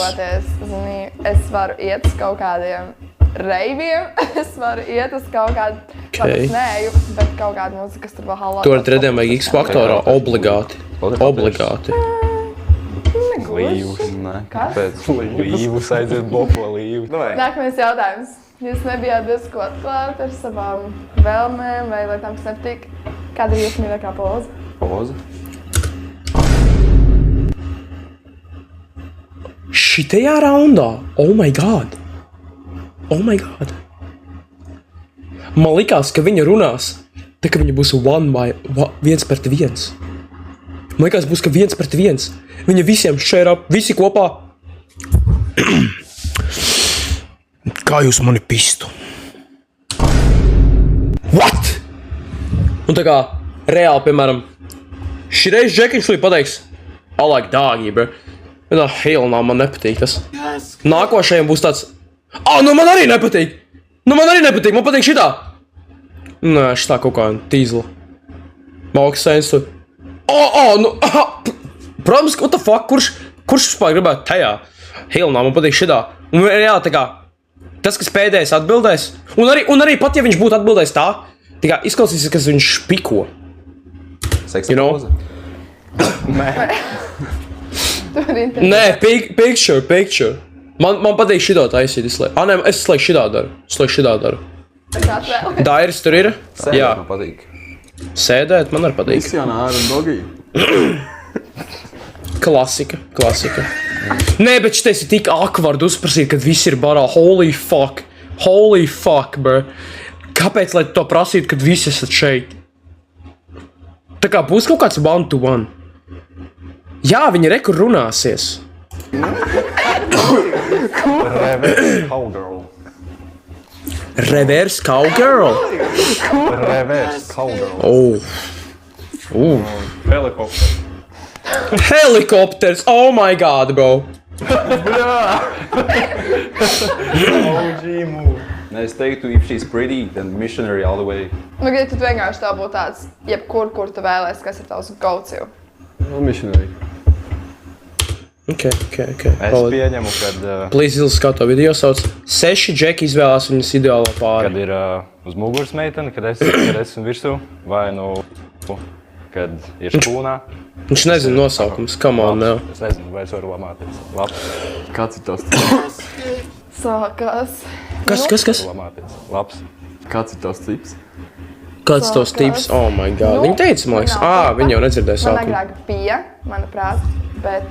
Zini, es varu iet uz kaut kādiem reiviem, es varu iet uz kaut kādu, Okay. neju, bet kaut kādu mūziku, kas tur vēl halā. Tur redzējām vajag X faktorā obligāti. Obligāti. Līvus. Nē, kāpēc? Līvus aiziet bopo līvu. Nākamais jautājums. Jūs nebijāt diezko atklāti ar savām vēlmēm vai lietām, kas nepatīk? Kāda ir jūsu mīļākā poza? Poza. Šitajā raundā? Oh my god. Oh my god. Man likās, ka viņa runās, tā ka viņa būs viens pret viens. Man likās, būs, ka viens pret viens. Viņa visiem share up, visi kopā. Kā jūs mani pistu? What? Un tā kā reāli, piemēram, šireiz Džekiņš līdz pateiks, I like doggy, bro. No, hell no, man nepatīk tas. Nākošajam būs tāds, nu man arī nepatīk. Man patīk šitā. Nē, šitā kaut kā tīzla. Malks sensu. Protams, what the fuck, kurš vispār gribētu tajā? Hell no, man patīk šitā. Un jā, tā kā, tas, kas pēdējais atbildēs, un arī pat, ja viņš būtu atbildējis tā kā izklausīsies, kas viņš piko. Seksa poza. Nē, picture. Man patīk šitā taisīt. Es slēgšu šitā daru. Dairis tur ir? Jā. Man patīk. Sēdēt man arī patīk. Kristiāna ar dogiju. Klasika. Nē, bet šitais ir tik awkward uzprasīt, kad viss ir barā. Holy fuck, bro. Kāpēc, lai to prasītu, kad visi esat šeit? Tā kā būs kaut kāds one-to-one. Jā, viņi rekur runāsies. Reverse cowgirl. Oh. Helikopters. Oh my god, bro. Es teiktu, if she's pretty, then missionary all the way. Ja tu vienkārši tā būtu tāds, jebkur, kur tu vēlēs, kas ir tavs go-to. Missionary. Ok. Es pieņemu, kad, Please, Ilis, kā to video sauc. 6 džeki izvēlās viņas ideālo kad pāri. ir uz muguras meitene, kad esmu virsū, vai kad ir špūnā. Viņš nezina nosaukums, come on, now. Es nezinu, vai es varu lamāties. Labs. Kāds ir tavs tips? Sākās. Kas? Lamāties. Labs. Kāds ir tavs tips? Kāds tos tips? Oh my god. Viņa teica, man liekas, viņa jau nedzirdēja Man sākumu. agrāk bija, manuprāt, bet,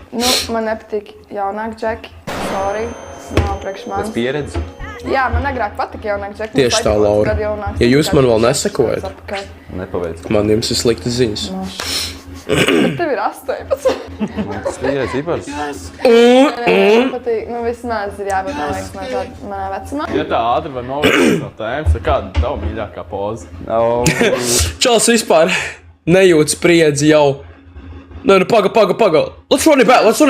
man nepatīk jaunāk džeki. Sorry, tas nav priekš Pēc manis. pieredzi. Jā, man agrāk patika jaunāk džeki. Tieši tā, Laura. Ja jūs man vēl nesakojat, Nepaveic. man jums ir sliktas ziņas. Bet tev ir 18. Tas ir cipars. Man patīk, vismaz ir jābūt, man liekas, manā vecumā. Ja tā ātri var novērst no tēmas, tad kāda tava mīļākā poza? Čals vispār nejūt spriedzi jau. Nē, paga. Let's run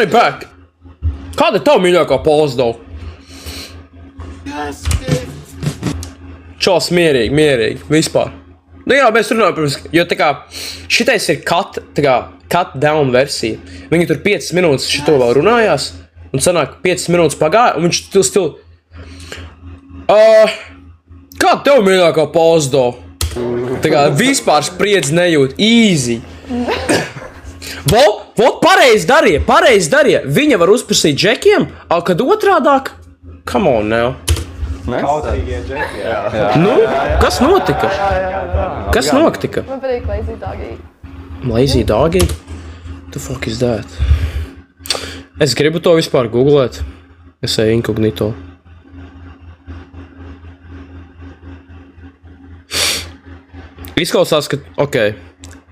it back. Kāda ir tava mīļākā poza, though? Čals mierīgi, vispār. Nu jā, mēs runājam, protams, jo tā kā šitais ir cut down versija. Viņi tur 5 minūtes šito vēl runājās, un sanāk 5 minūtes pagāja, un viņš stil... Kāda tev mīļākā poza, though? Tā kā vispār spriedzi nejūt, easy. Vot pareizi darīja. Viņa var uzprasīt džekiem, kad otrādāk, come on now. Kautrīgie džeki, jā. Nu, kas notika? Man patīk lazy doggy. Lazy doggy? The fuck is that? Es gribu to vispār googlēt. Es eju inkognito. Izklausās, ka, ok.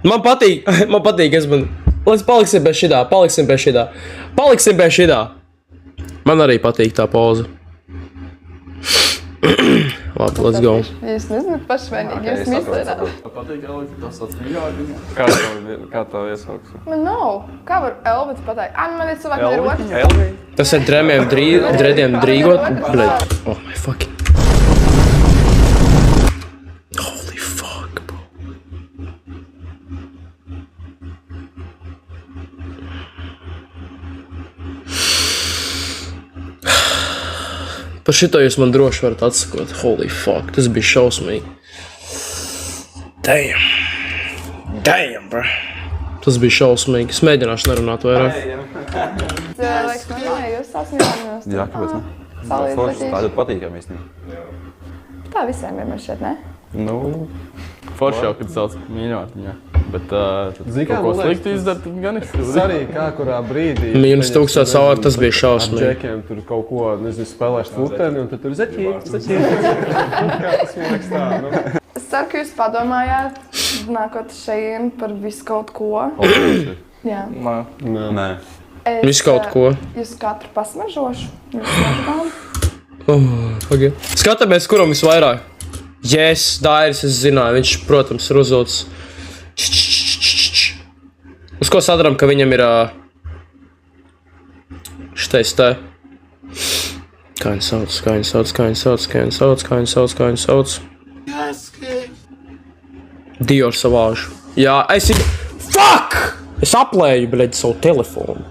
Man patīk, paliksim pie šitā. Man arī patīk tā poza. Labi, let's go. Jūs nezināt pašvainīgi, jūs mīslējāt. Patīk, Elīte, tas atmīļāk. Kā tev iesauks? Man nav. Kā var Elvits pateikt? Man ir cilvēki, man ir otrs. Elīte? Tas ir drediem drīgot. Bļaļ. Oh my fucking. Holy fuck, bro. Par šito jūs man droši varat atsakot. Holy fuck, tas bija šausmīgi. Damn, bro. Tas bija šausmīgi. Es mēģināšu nerunāt vairāk. Liekas, man nav, ja jūs sasmījāmies. Jā, kāpēc ne? Salīdz Tā ļoti patīkami īstenībā. Tā visiem vienmēr šeit, ne? Nu, forši jau, kad sauc mīļvārdiņā. Bet, Zini, kā ko man slikti liekas, izdara, tad gan Tas arī kā kurā brīdī. Mīnus 1000 savār, tas bija šausmīgi. Ar džekiem tur kaut ko, nezinu, spēlēšu futeni, un tad tur zeķi. Kā tas man liekas tā, nu. Es ceru, ka jūs padomājāt, nākot šeit par visu kaut ko. Jā. Nē. Visu kaut ko. Jūs katru pasmažošu. Jūs smažgām. Okay. Skatāmies, kuram visvairāk. Yes, Dairis, es zināju, viņš, protams, ir uzvilcis. Uz ko sadaram, ka viņam ir šitais te. Kā viņi sauc. Dior savāžu. Jā, Fuck! Es aplēju, bļaļ, savu telefonu.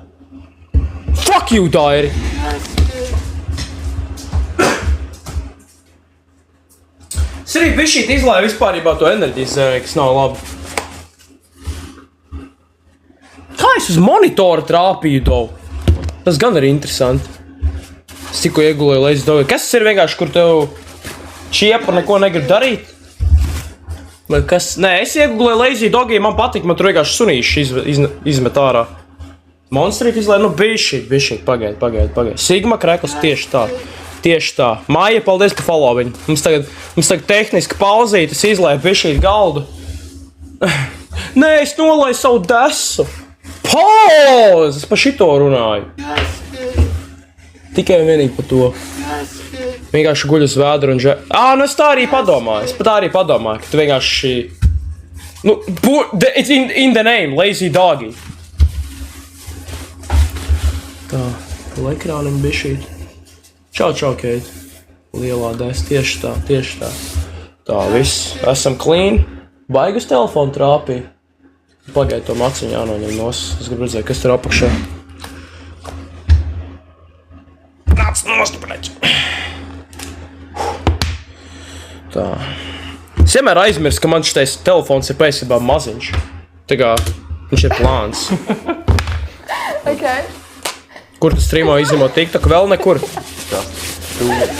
Fuck you, Dairi! Es arī bišķīt izlēju vispārībā to enerģijas zemi, kas nav labi. Kā es uz monitora trāpīju to? Tas gan ir interesanti. Es tikko iegulēju Lazy Doggy. Kas tas ir vienkārši, kur tev čiepa neko negrib darīt? Vai kas? Nē, es iegulēju Lazy Doggy, man patīk, man tur vienkārši sunīši izmet ārā. Monstrīt izlēju, nu bišķīt, pagaid. Sigma krekls tieši tā. Tieši tā. Māja, paldies, ka follow viņu. Mums tagad tehniski pauzīt, es izlēju bišķīt galdu. Nē, es nolaidu savu desu. Pause! Es par šito runāju. Tikai un vienīgi par to. Vienkārši guļu uz vēdru un nu es tā arī padomāju. Ka tu vienkārši... Nu, it's in the name, Lazy Doggy. Tā, pa ekrānim bišķīt. Čau, Keit. Lielā dēs, tieši tā. Tā, viss. Esam clean. Baigi uz telefonu trāpīja. Pagaid, to maciņu jānoņem nos. Es gribu redzēt, kas tur apakšā. Nāc nost, bļaļ. Tā. Es vienmēr aizmirstu, ka man šitais telefons ir pēcībā maziņš. Tā kā viņš ir plāns. Okay. Kur tu streamo izņemot TikTok? Vēl nekur? Do it.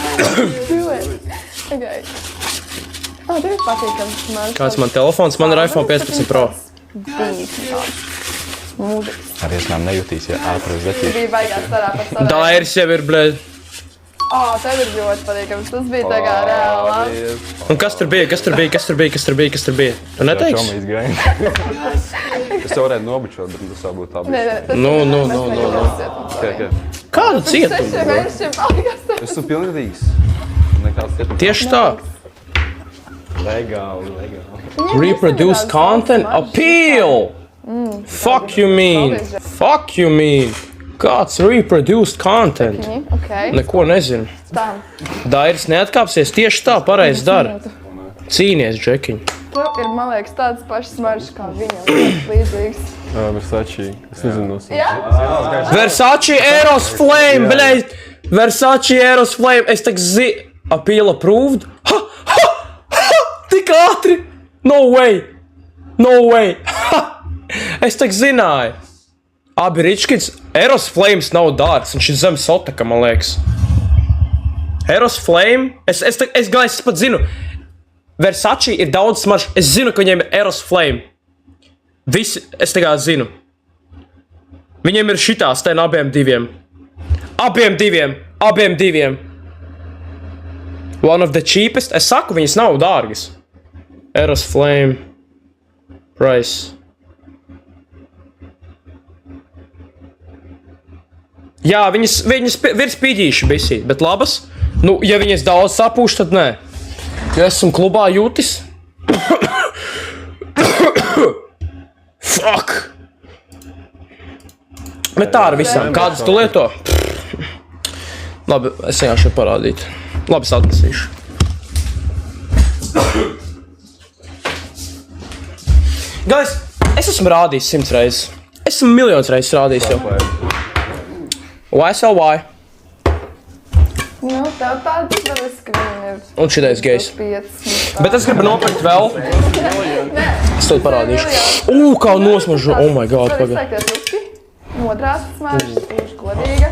Okay. Tev ir patīkams. Kāds man telefons? Man ir iPhone 15 Pro. Mūžiks. Arī es man nejūtīs, ja ātri uz zeķi. Bija baigās starā par saviem. Dairis jau ir, bļaļ. Tev ir ļoti patīkams. Tas bija tā kā reāli. Un kas tur bija? Tu neteiksi? Čomīs gaini. Es jau varētu nobučot, bet tas jau būtu tā. Nē, Kādu cietumu? 6 mēnešiem palikās. Es esmu pilngadīgs. Nekāds cietums. Tieši tā. Legāli. Reproduce content appeal. Fuck you mean. Kāds reproduced content? Okay. Neko nezinu. Tā. Dairis neatkāpsies, tieši tā, pareizi dara. Cīnies, Džekiņ. Tev ir, man liekas, tāds pašs smaržs kā viņam. Līdzīgs. Versace. Es nezinu. Jā? Versace Eros Flame, bļaļ. Versace Eros Flame. Es tak appeal approved. Tik ātri. No way. Es tak zināju. Abi Ričkits. Eros Flames nav dārgs. Viņš ir zem Sotaka, man liekas. Eros Flame. Es pat zinu. Versace ir daudz smaržs. Es zinu, ka viņiem ir Eros Flame. Visi, es tā kā zinu. Viņiem ir šitās ten abiem diviem. One of the cheapest. Es saku, viņas nav dārgas. Eros Flame. Price. Jā, viņas virs pīģīši bisīt, bet labas. Nu, ja viņas daudz sapūš, tad nē. jo esmu klubā jūtis. Fuck! Bet tā ar visām. Kādas tu lieto? Labi, es vienkārši parādītu. Labi, es atnesīšu. Guys, es esmu rādījis 100 reizes. Esmu miljonus reizes rādījis jau. YSLY. Nu, tev tāds varēs, ka viņam ir... Un šitais gejs. 15. Bet es gribu nopirkt vēl. Es tev parādīšu. Kā nosmažu. Oh my god, Var pagaid. izslēgties viski. Modrās smaržas, tieši godīga.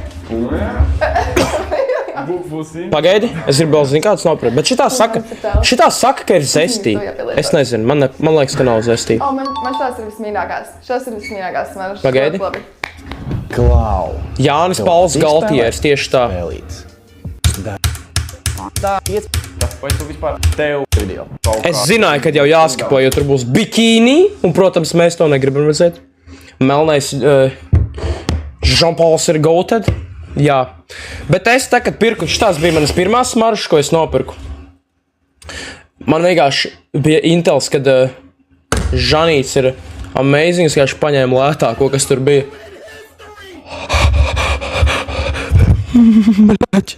Pagaidi, es gribu vēl zināt, kāds nopirkt. Bet šitā saka, ka ir zestī. Es nezinu, man liekas, ka nav zestī. O, man šās ir vismīļākās. Šās ir vismīļākās smaržas. Pagaidi. Ļoti labi. Klau. Jānis Pauls Galtieris, tieši tā. Vēlīts. Vai tu vispār tev video? Es zināju, ka jau jāskipo, jo tur būs bikīni, un, protams, mēs to negribam redzēt. Melnais Jean-Pauls ir goated. Jā. Bet es tagad pirku, šitās bija manas pirmās smaržas, ko es nopirku. Man vienkārši bija intels, kad Žanīts ir amazing, es vienkārši paņēmu lētāko, kas tur bija. Bļaļ.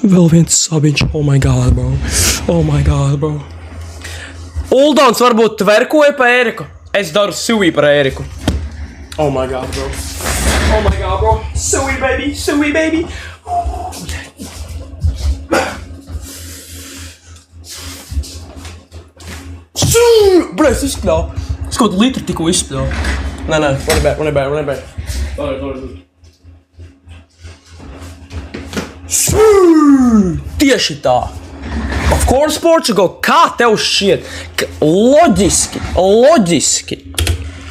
Vēl viens sabiņš. Oh my god, bro. Oh my god, bro. Uldons varbūt tverkoja pa Ēriku. Es daru suvī par Ēriku. Oh my god, bro. Oh my god, bro. Suvī, baby. Suvī, baby. Bļa, es izspļāvu. Es kaut litru tikko izspļāvu. Nē, run it back. Tieši tā. Of course, Portugal, kā tev šķiet? Loģiski.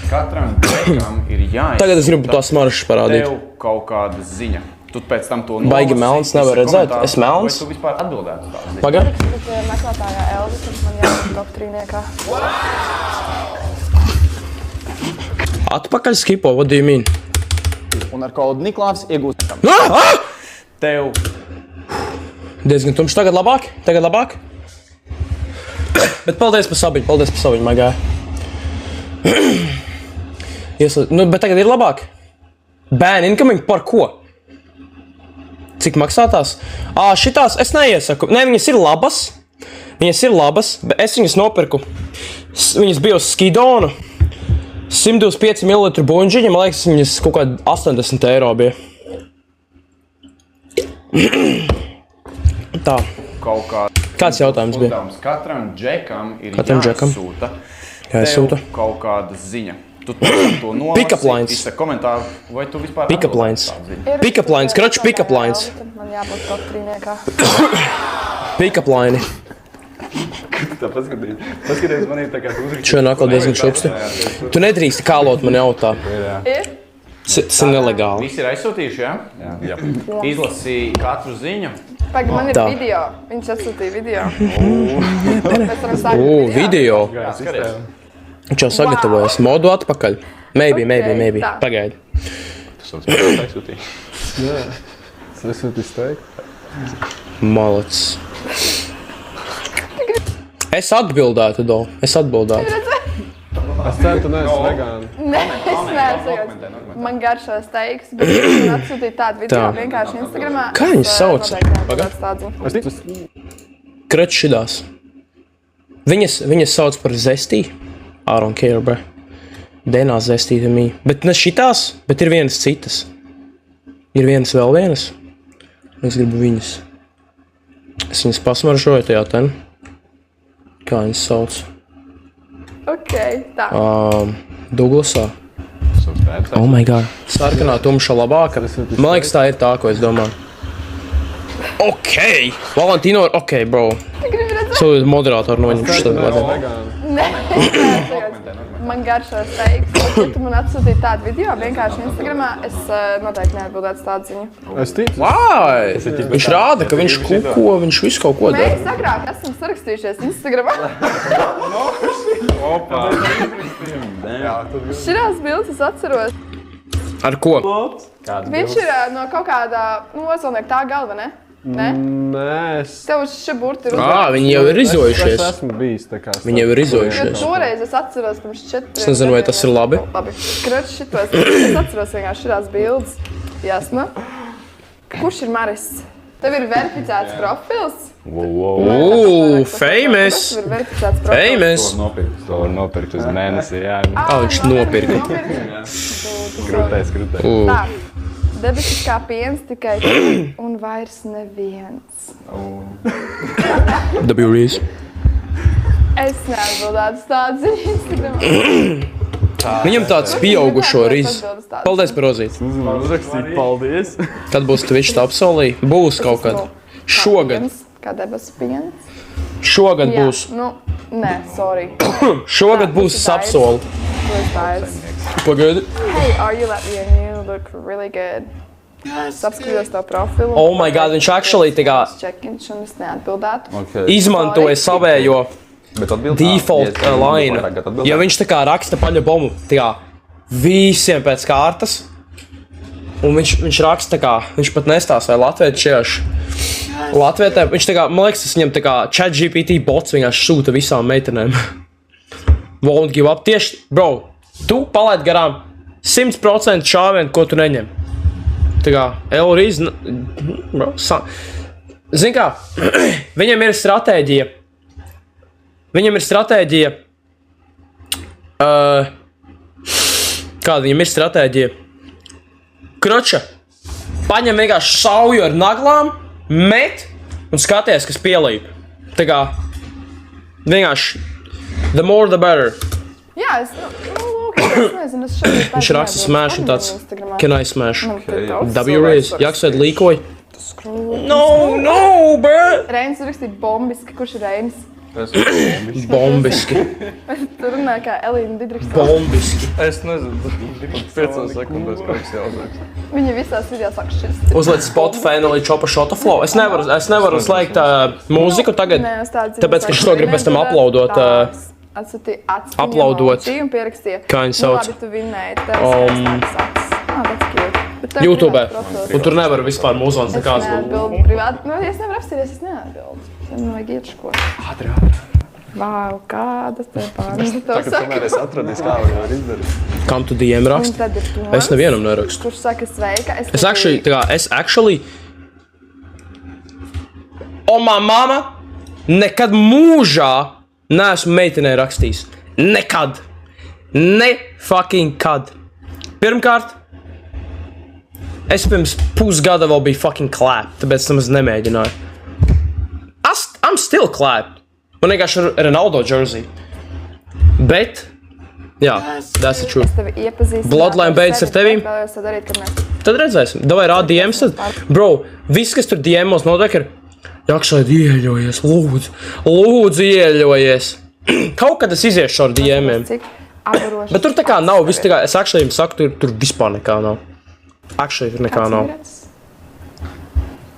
Katram džekam ir jāiet. Tagad es gribu tās smaržas parādīt. Tev kaut kāda ziņa. Tu pēc tam to Baigi melns nevar redzēt. Es melns. Vai tu vispār atbildētu tādu ziņu? Pagaid. Bet meklētājā Elvis, tad man jābūt top 3-niekā. Atpakaļ skipo, what do you mean? Un ar kodu Niklāvs iegūst. Tev. Diezgan tumšs. Tagad labāk? Bet paldies par sabiņu, my guy. Bet tagad ir labāk. Ban incoming par ko? Cik maksā tās? Šitās es neiesaku. Nē, viņas ir labas, bet es viņas nopirku. Viņas bija uz Skidonu. 125 ml buļģiņa, man liekas, viņas kaut kādi 80 eiro bija. Tā. Kāds jautājums bija? Katram džekam ir Džekam? jāsūta. Jāsūta. Tev kaut kāda ziņa. Tu to nolasī, Pick-up lines. izsaka komentāru, vai tu vispār Pick-up lines. atbildētu tādu ziņu? Pick-up lines, kraču pick-up lines. Tad man jābūt top 3-niekā. Pick-up line. Tā paskaties, man ir tā kā tu uzraksti. Šo nākot diezgan šupsti. Tu nedrīksti kālot mani autā. Ir? Tas ir nelegāli. Visi ir aizsūtījuši, jā? Jā. Izlasīja katru ziņu. Pagaid, man ir Tā. video. Viņš atsūtīja video. Pēc tam sākam Video. Jā, skaties. Viņš jau sagatavojas. Modu atpakaļ. Maybe. tā. Pagaidi. Tas sauc par aizsūtīju. Jā. Es esmu izteikti. Malacis. Es atbildētu, Do. Es atbildētu. Es ceru, tu neesi vegāni. Nē, es neesmu. Man garšo steiks, bet viņš man atsūtīja tādu video Tā. vienkārši Instagramā. Kā viņas sauc? Es ticu, Kraču šidās. Viņas sauc par zestī. I don't care, bro. Dienā zestī to me. Bet ne šitās, bet ir vienas citas. Ir vēl vienas. Es gribu viņas. Es viņas pasmaržoju tajā ten. Kā viņas sauc? Ok, tā. Douglasā. Sauc bērns. Oh my god. Sarkanā tumša labāka. Man liekas, tā ir tā, ko es domāju. Ok. Valentino, ok, bro. So moderātoru noņemšu tad vadē. vegāni. Nē, es neesmu. Man garšo steiks, bet ja tu man atsūtīji tādu video vienkārši Instagramā, es noteikti neatbildētu tādu ziņu. Es ticu. Vai! Viņš rāda, ka viņš kuko, viņš visu kaut ko dara. Mēs agrāk esam sarakstījušies Instagramā. Širās bildes es atceros. Ar ko? Viņš ir no kaut kādā, ozolnieka tā galva, ne? Ne? Nē, Tev šie burti ir Viņi jau ir izdojušies. Es esmu bijis tā kā... Viņi jau ir izdojušies. Jo toreiz es atceros pirms 4 Es nezinu, vai tas ir labi. Kroč šitos, es atceros vienkārši šitās bildes. Jasna? Kurš ir Maris? Tev ir verificēts profils? Famous! Tev ir verificēts profils? Famous! To var nopirkt uz mēnesi, jā. Viņš nopirka. Krūtēs. Tā, debesis kā piens, tikai tu un vairs neviens. WRS. Es neatbildētu tādu ziņu Instagramā. Viņam tāds pieaugušo riz. Paldies par rozīti. Uzrakstīt, paldies. Kad būs Twitch top solī? Būs kaut kad. Šogad. Kā debesis piens? Šogad būs. Nu, nē, sorry. Šogad būs sapsoli. Tu esi bailes. Pagaidi. Hey, are you Latvian? You look really good. Apskatījos tavu profilu. Oh my god, viņš actually tā kā Čekiņš un es neatbildētu. izmantoja savējo default line. Jo viņš tā kā raksta paļa bombu. Tā kā visiem pēc kārtas. Un viņš raksta tā kā, viņš pat nestāsta vai latviešu. Latvietē, viņš tā kā, man liekas, tas viņam tā kā ChatGPT bots vienkārši sūta visām meitenēm. Won't give up. Tieši, bro, tu palaid garām 100% šāvienu, ko tu neņem. Tā kā, Elriz, bro, zin kā, viņam ir stratēģija. Kāda viņam ir stratēģija? Kroča, paņem vienkārši sauju ar naglām, met un skaties, kas pielīp. Tā kā, vienkārši, the more the better. Jā, es nezinu, es šeit... Viņš raksta smash un tāds, can I smash? WRS, jāksēt līkoja. No, bro! Reinis rakstīja bombiski, kurš ir Reinis? Bombiski. Tu runā kā Elīna Didriksona. Bombiski. Es nezinu, 5 sekundēs kaut kas jāuzrakst. Viņa visās video saka šis. Uzliec Spotify no Chopa Shota Flow. Es nevaru slēgt mūziku tagad, tāpēc, ka šo gribu pēc tam uploadot. Uploadot. Un pierakstīja. Kā viņi sauc? Labi, tu vinnēji. That's cute. YouTube. Un tur nevar vispār mūzonas nekāds. Es neatbildu privāti. Nu, ja es nevaru apstīties, es neatbildu. Man vajag iet šo. Ātri. Vau, kādas te pārnes. Tomēr es atradīju, kā viņi var izdarīt. Kam tu DM raksti? Es nevienam nerakstu. Kurš saka sveika? Es actually... O, mama, nekad mūžā neesmu meitenē rakstījis. Nekad. Ne fucking kad. Pirmkārt, es pirms pusgada vēl biju fucking clapped, tāpēc nemaz nemēģināju. I'm still clapped. Man vienkārši ir Ronaldo jersey. Bet, jā, that's the truth. Bloodline beidzas ar tevīm. Tad redzēsim. Davai rādi DMs tad. Bro, viss, kas tur DMos notiek ir, Jakšaid ieļojies, lūdzu ieļojies. Kaut kad es iziešu ar DMiem. Bet tur tā kā nav, viss tā kā, es actually jums saku, tur vispār nekā nav. Actually tur nekā nav.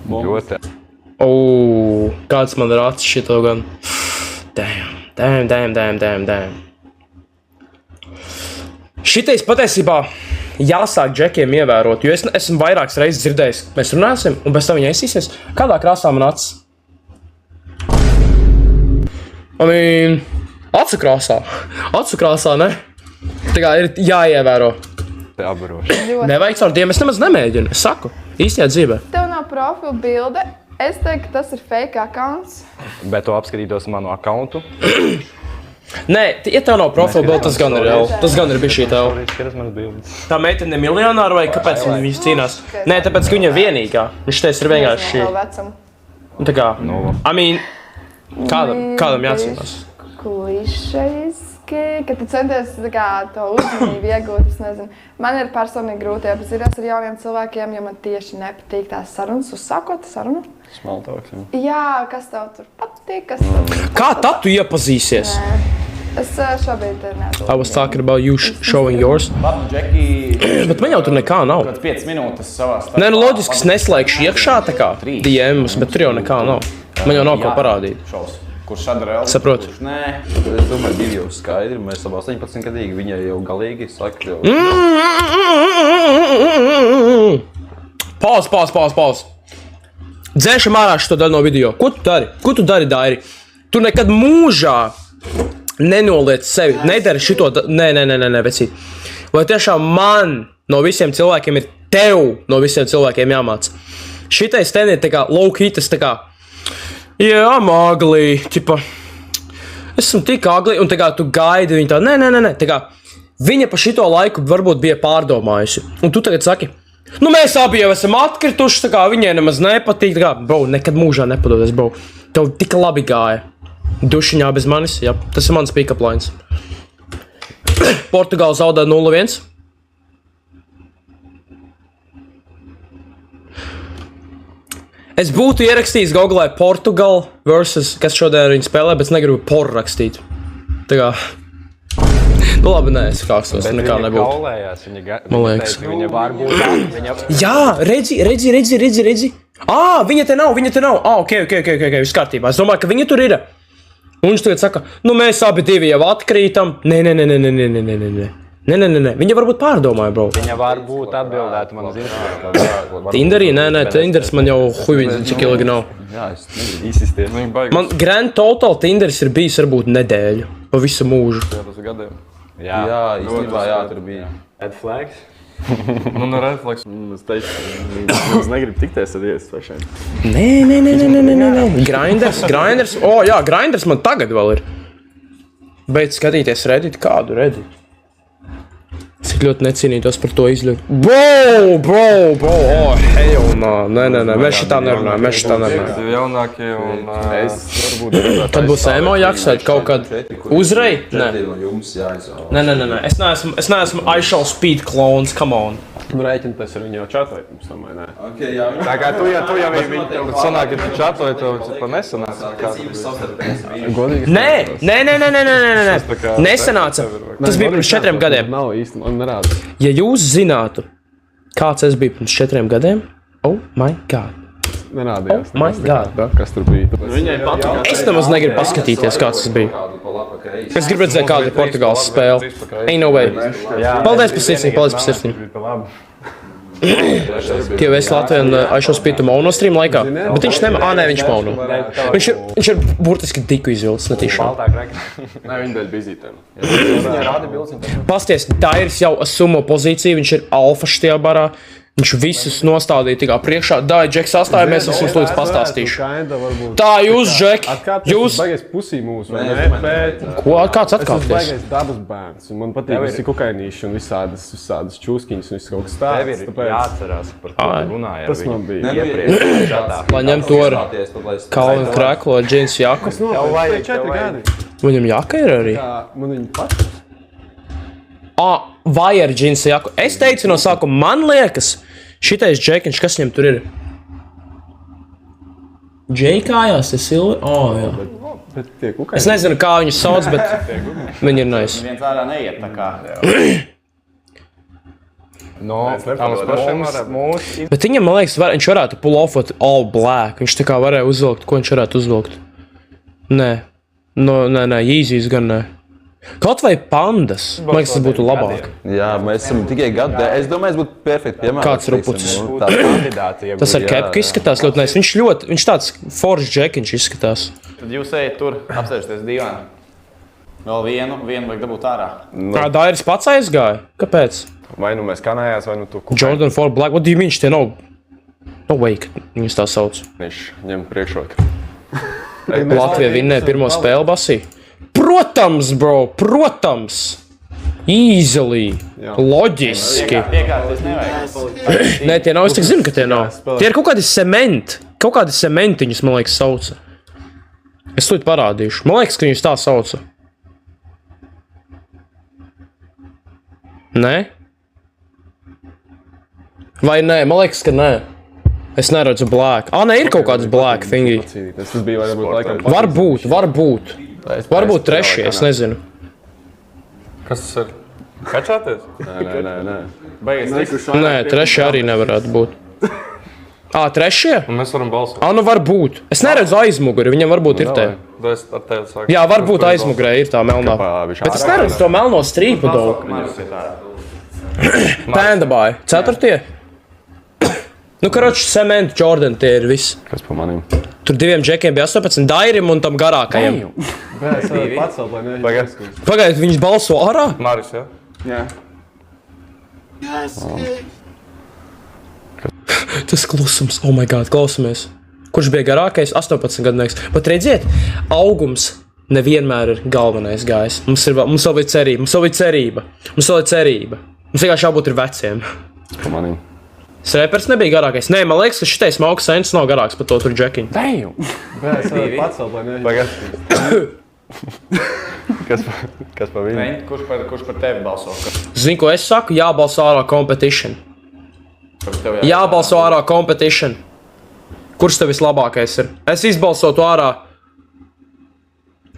Ļoti. Kāds man ir acis šito gan. Damn. Šitais patiesībā jāsāk džekiem ievērot, jo es esmu vairākas reizes dzirdējis, mēs runāsim, un pēc tam viņa aizsīsies. Kādā krāsā man acis? Acu krāsā, ne? Tā kā ir jāievēro. Te apbaroši. Nevajag caur diem, es nemaz nemēģinu, es saku, īstajā dzīvē. Tev nav profila bilde. Es teiktu, ka tas ir fake accounts. Bet tu apskatītos manu accountu? Nē, ja tev nav profila bilde, tas gan ir jau. Tas gan ir bišķī tev. Tā meitene ir miljonāra vai kāpēc viņas cīnās? Nē, tāpēc, ka viņa ir vienīgā. Viņš teica, ir vienkārši šī. Tā kā, kādam jācīnās? Klišejiski, ka tu centies to uzmanību iegūt, es nezinu. Man ir personīgi grūti iepazīties ar jauniem cilvēkiem, jo man tieši nepatīk tās sarunas. Uzsākot sarunu? Smaltāks. Jā, kas tev tur patīk, kas tev tur... Kā tad tu iepazīsies? Es šobrīd neatbildu. I was talking about you showing yours. Bet man jau tur nekā nav. 5 minūtes savā starpā. Nē, nu loģiski, es neslēgšu iekšā tā kā DMs, bet tur jau nekā nav. Man jau nav ko parādīt. Kurš sadara Elvis? Saprotu. Kurš nē. Es domāju, divi jau skaidri, mēs abā 18-gadīgi, viņai jau galīgi saka jau... Pauz. Dzēšam ārā šo daļu no video. Ko tu dari? Ko tu dari, Dairi? Tu nekad mūžā nenoliec sevi. Nedari šito. Nē, vecīt. Vai tiešām man no visiem cilvēkiem ir tev no visiem cilvēkiem jāmāc? Šitais ten ir tā kā low-key, tā kā jā, māglī, ķipa. Esmu tik agli, un tā kā tu gaidi viņu tā. Nē. Tā kā viņa pa šito laiku varbūt bija pārdomājusi. Un tu tagad saki, nu mēs abi jau esam atkrituši, tā kā viņai nemaz nepatīk. Tā kā, bro, nekad mūžā nepadodies, bro. Tev tik labi gāja. Dušiņā bez manis, jā. Tas ir mans pick-up lines. Portugāla zaudē 0-1. Es būtu ierakstījis Google Portugāla versus, kas šodien viņi spēlē, bet es negribu por rakstīt. Tā kā, nu labi, nē, es kākstos, nekā nebūtu. Kaulējās, Man liekas. viņa var būt. Jā, redzi. Viņa te nav. Ok, viss kārtībā. Es domāju, ka viņa tur ir. Un viņš tagad saka, nu mēs abi divi jau atkrītam. Nē. Viņa varbūt pārdomāja, bro. Viņa var būt atbildēta man uz Instagram. Tinderī? Nē, Tinders man jau huiviņas, cik ilgi nav. Jā, es negribu Īsisties. Man grand total Tinders ir bijis varbūt nedēļu. Pa visu mūžu. Tas gadiem. Jā, īstenībā, jā, tur bija. Red flags. Nu, refleks. Es teicu, es negribu tikties ar iespēju. Nē. Grinders. Jā, Grinders man tagad vēl ir. Beidz skatīties Reddit, kādu Reddit. Cik ļoti necīnītos par to izļūt. Bro! Hell no. Nē, mēs šitā nerunājam. Jaunākie un... Es varbūt... Kad būs emo jāksēt kaut kad uzrei? Nē. Nē. Es neesmu I shall speed clones, come on. Nu, rēķināties ar viņu jau čatoju, es domāju, nē. Okay, jā. Tā kā tu jau viņi tev sanāk, ja tu čatoji, tev pa nesanāca. Godīgi. Nē. Nesanāca. Tas bija pirms 4 gadiem. Nav īsti, man nerāda. Ja jūs zinātu, kāds es biju pirms 4 gadiem, oh my god. Nerādījās. Oh my god, bro. Kas tur bija? Viņai patīk. Es nemaz negribu paskatīties, kāds tas bija. Es gribu redzēt, kāda ir Portugāles spēle. Ain't no way. Paldies par sirsniņu. Tie esi Latvijā un aišo spītu mono stream laikā, bet viņš viņš mono. Viņš ir burtiski diku izvilcis, netīšām. Nē, viņa dēļ bizītēm. Pasties, Dairis jau sumo pozīciju, viņš ir alfa štajā barā. Viņš visus nostādīja tikai priekšā. Dai, Džeks, sastājamies, es jums lūdzu pastāstīšu. Tā, jūs, Džek, jūs... Es baigais pusī mūsu, vai ne? Bet... Ko? Kāds Es esmu atkāpties? baigais dabas bērns, un man patīk visi kukainīši un visādas čūskiņas un viss kaut kas Tev ir tāds. jāatcerās, par ko runāja Tas man bija. iepriekš. Lai ņem to ar Kalvinu Kreklu, džins jaku. Tev vajag 4 gadi. Viņam jaka ir arī? Kā man viņa patīk. Vai ar džinsa jaku? Es teicu no sākuma, man liekas, šitais džekiņš, kas viņam tur ir? Džeikājās, tas ir... jā. Bet tie kukaini. Es nezinu, kā viņus sauc, bet viņi ir nice. Viens ārā neiet tā kā. No, mūsu Bet viņam, man liekas, viņš varētu pull offot all black. Viņš tā kā varēja uzvilkt, ko viņš varētu uzvilkt. Nē, Yeezys gan nē. Kaut vai pandas, man liekas, tas būtu labāk. Jā, mēs esam tikai gadu. Es domāju, es būtu perfekti piemērs. Kāds rupucis? kandidāti. Tas ar kepku izskatās ļoti nice. Viņš tāds foršs džekiņš izskatās. Tad jūs ejat tur, apsēžaties divām. Vēl vienu vajag dabūt ārā. Kā Dairis pats aizgāja? Kāpēc? Vai nu mēs kanājās, vai nu tu Jordan 4 Black, what do you mean, tie nav... No way, ka viņus tā sauc. kukainiš ņem priekšroku. Latvija vinnēja pirmo spēli basī. Protams, bro, protams! Easily, loģiski. Piekārties nevajag. Nē, tie nav, es tik zinu, ka tie nav. Tie ir kaut kādi sementiņus, man liekas, sauca. Es tūlīt parādīšu. Man liekas, ka viņus tā sauca. Nē? Vai nē? Man liekas, ka nē. Es neredzu black. Nē, ir kaut kāds black thingy. Tas bija varbūt laikam... Varbūt. Varbūt trešie, es nezinu. Kas tas ir? Kačāties? Nē. Nē, trešie arī nevarētu būt. Trešie? Un mēs varam balsot. Nu varbūt. Es neredzu aizmuguri, viņam varbūt ir te. Da es ar tevi sāku. Jā, varbūt aizmugurē ir tā melnā. Bet es neredzu to melno strīpu daudz. Panda boy. 4. Nu, karoči, Cement, Jordan, tie ir viss. Kas pa manīm? Tur 2 džekiem bija 18, Dairim un tam garākajam. Bet es varu pacelt, lai neļauj. Pagaidiet, viņš balso ārā? Maris, jā? Jā. Tas klusums, oh my god, klausamies. Kurš bija garākais? 18 gadnieks. Bet redziet, augums nevienmēr ir galvenais gājs. Mums vēl ir cerība, Mums vienkārši jābūt ir veciem. Pa manīm. Srēpers nebija garākais. Nē, man liekas, ka šitais Mauka Saints nav garāks par to tur džekiņu. Damn! Bet es varu pacelt, lai neļauj. Kas pa viņu? Kurš par tevi balso? Zini, ko es saku? Jābalso ārā competition. Jābalso ārā competition. Kurš tev vislabākais ir? Es izbalsotu ārā.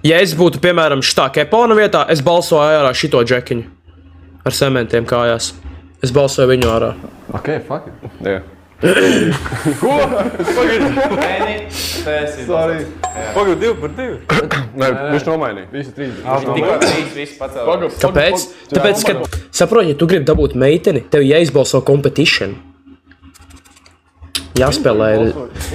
Ja es būtu, piemēram, šitā Kepona vietā, es balsoju ārā šito džekiņu. Ar cementiem kājās. Es balsoju viņu ārā. Ok, fuck it. Jā. Ko? Sorry. Pagad 2 par 2. Nē, viņš nomainīja. Visi 3. Tikko 3 visi pacēlās. Kāpēc? Tāpēc, ka, saproti, ja tu gribi dabūt meiteni, tev jāizbalso competition. Jāspēlē.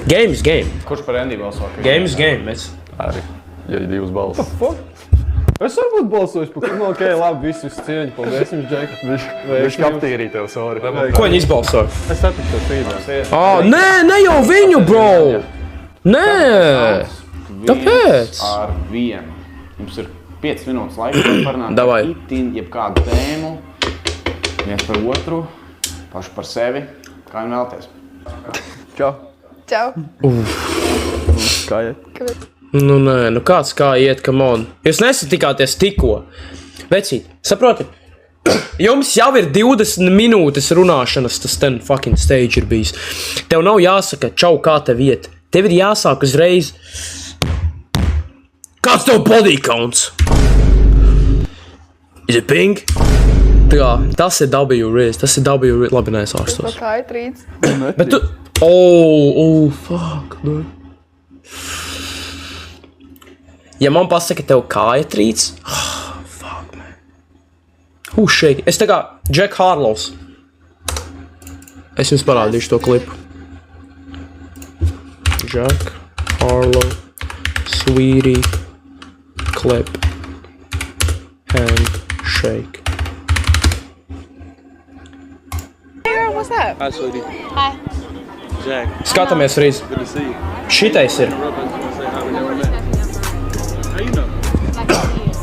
Game is game. Kurš par Andy balso? Game is game. Mēs. Arī. Ja ir 2 balss. Es varbūt balsoju par nu, ok, labi, visus cieņu, paldies jums, Džek. Viņš kaptīrīja tev, sorry. Ko viņi izbalsoja? Es sapratu tev feedback. Nē jau viņu, bro! Nē! Kāpēc? Ar vienu. Jums ir 5 minūtes laika, lai parunātu Davai. itin, jebkādu tēmu. Viens par otru, paši par sevi. Kā jums vēlties? Čau. Čau. Kā iet? Nu nē, nu kāds kā iet, come on. Jūs nesatikāties tikko. Vecīt, saproti? Jums jau ir 20 minūtes runāšanas, tas ten fucking stage ir bijis. Tev nav jāsaka, čau, kā tev iet. Tev ir jāsāk uzreiz. Kāds tev body counts? Is it pink? Tā kā, tas ir W-Riz, labi, nē, es ārstos. Tas kā ir trīts. Bet tu... fuck, nu. Ja man pasaka, tev kāja trīts, fuck, man. Shake. Es tā kā Jack Harlows. Es jums parādīšu to klipu. Jack Harlow, sweetie, clip, hand, shake. Hey, what's up? Hi, sweetie. Hi. Jack. Skatāmies, Rīz. Good to see you. Šitais ir. How you know?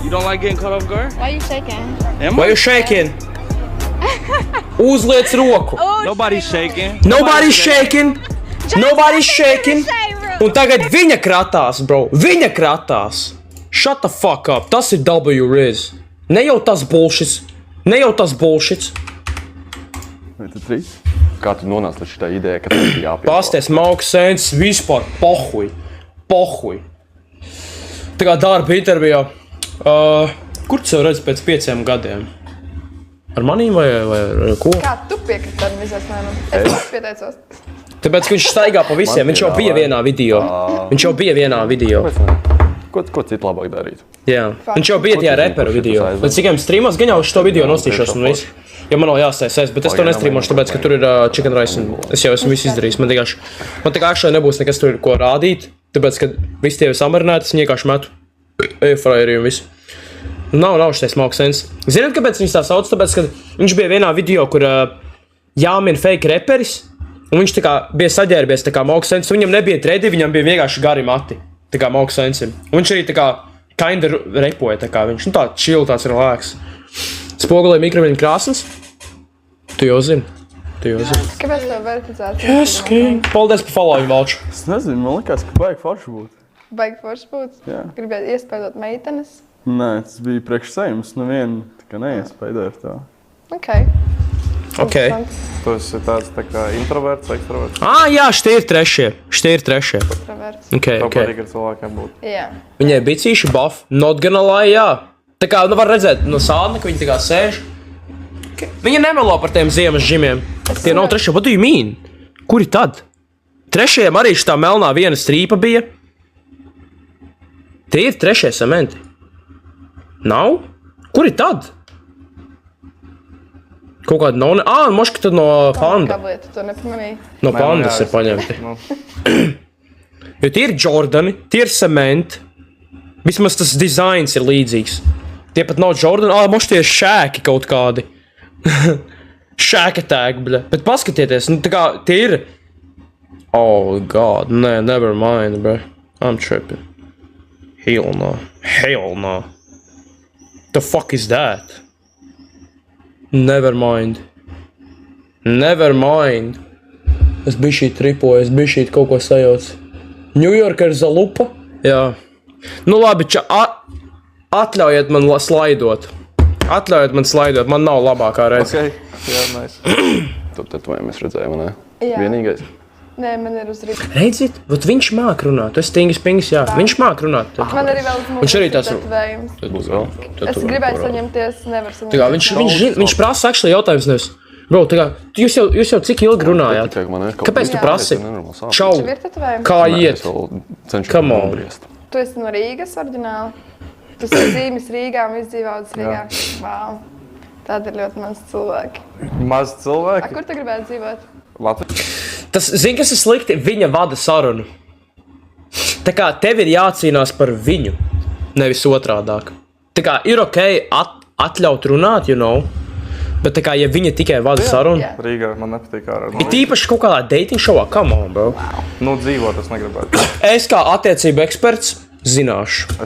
You don't like getting caught off guard? Why you shaking? Why you shaking? Uzliec roku. Nobody's shaking. Nobody's shaking. Nobody's shaking. Un tagad viņa kratās, bro. Viņa kratās. Shut the fuck up. Tas ir W-Riz. Ne jau tas bullshits. Vai tu 3? Kā tu nonāc līdz šitā ideja, ka tev ir jāpiedalās? Pasties, Mauka Saints vispār pohuj. Tā kā darba intervijā. Kur tu sev redzi pēc 5 gadiem? Ar manīm vai ar ko? Kā tu piekriti tam izaicinājumam? Es pieteicos. Tāpēc, ka viņš staigā pa visiem. Viņš jau bija vienā video. Ko citu labāk darīt? Jā. Viņš jau bija tajā reperu video. Līdz cikiem streamos, gan jau šo video nostīšos un visu. Jo man vēl jāstājas, bet es to nestrīmošu, tāpēc, ka tur ir chicken rice un es jau esmu visu izdarījis. Man tikai actually nebūs nekas tur, ko rādīt, tāpēc, ka visi tie ir samarināti, es vienkārši metu e-fraieri un visu. Nav šitais Mauka Saints. Ziniet, kāpēc viņš tā sauc? Tāpēc, ka viņš bija vienā video, kur jāmin fake reperis, un viņš tā kā bija saģērbies tā kā Mauka Saints. Viņam nebija tredi, viņam bija vienkārši gari mati, tā kā Mauka Saintsim. Un viņš arī tā kā kinda repoja, tā kā viņš, nu tā chill, tāds relax. Spogulē mikroviņu krāsnes. Tu jau zini. Kāpēc tev verificēts? Yes, king. Paldies par following, Valču. Es nezinu, man likās, ka baigi forši būt. Baigi forši būt? Jā. Gribētu iespēdot meitenes? Nē, tas bija priekš sevis, nevienu tā kā neiespēdēju tā. Ok. Tu esi tāds tā kā introverts, ekstraverts? Jā, šitie ir trešie. Introverts. Ok. Tev patīk ar cilvēkiem būt. Jā. Viņai bicīši buff, not gonna lie, jā. Tā kā, var redzēt no sāna, ka viņi tā kā sēž. Viņa nemelo par tiem ziemas žimiem. Tie nav trešie, what do you mean? Kuri tad? Trešajiem arī šitā melnā viena strīpa bija. Tie ir trešie cementi. Nav? Kuri tad? Kaut kāda nav... Moška tad no Panda. Kablietu, to nepamanīju. No Pandas ir paņemti. Jo tie ir Jordani, tie ir cementi. Vismaz tas dizains ir līdzīgs. Tie pat nav Jordani. Moš tie ir šēki kaut kādi. Šēka tēgi, bļa. Bet paskatieties, tā kā tie ir... Oh, God, nē, never mind, bro. I'm tripping. Hell no. Hell no. The fuck is that? Never mind. Never mind. Es biju šī tripoju, es biju šī kaut ko sajauc. New York ir zalupa? Jā. Nu labi, atļaujiet man slaidot. Atļaujiet man slaidot, man nav labākā reize. Ok, jā, nice. Tad tetovējumu es redzēju, ne? Jā. Vienīgais. Nē, man ir uz rīta. Redzit, viņš māk runāt. Tu esi Tingis Pingis, jā. Viņš māk runāt. Man arī vēl uz Viņš arī tās tetovējums. Tas būs vēl. Es gribēju saņemties, nevaru Tā kā saņemties. viņš prasa actually jautājums nevis. Bro, tā kā, jūs jau cik ilgi runājāt? Kāpēc tu prasi? Čau, Tev ir tetovējumi? kā iet? Come on. Tu esi no Rīgas oriģināli? Tu esi dzīvis Rīgā un izdzīvots Rīgā? Wow. Tādi ir ļoti maz cilvēki. Maz cilvēki? Kur tu gribētu dzīvot? Latvijas. Tas, zini, kas ir slikti? Viņa vada sarunu. Tā kā tev ir jācīnās par viņu, nevis otrādāk. Tā kā ir ok atļaut runāt, you know, bet tā kā, ja viņa tikai vada sarunu. Rīgā man nepatīk ārā. Ir tīpaši kaut kādā dating showā, come on, bro. Nu, dzīvot es negribētu. Es kā attiecību eksperts zināšu.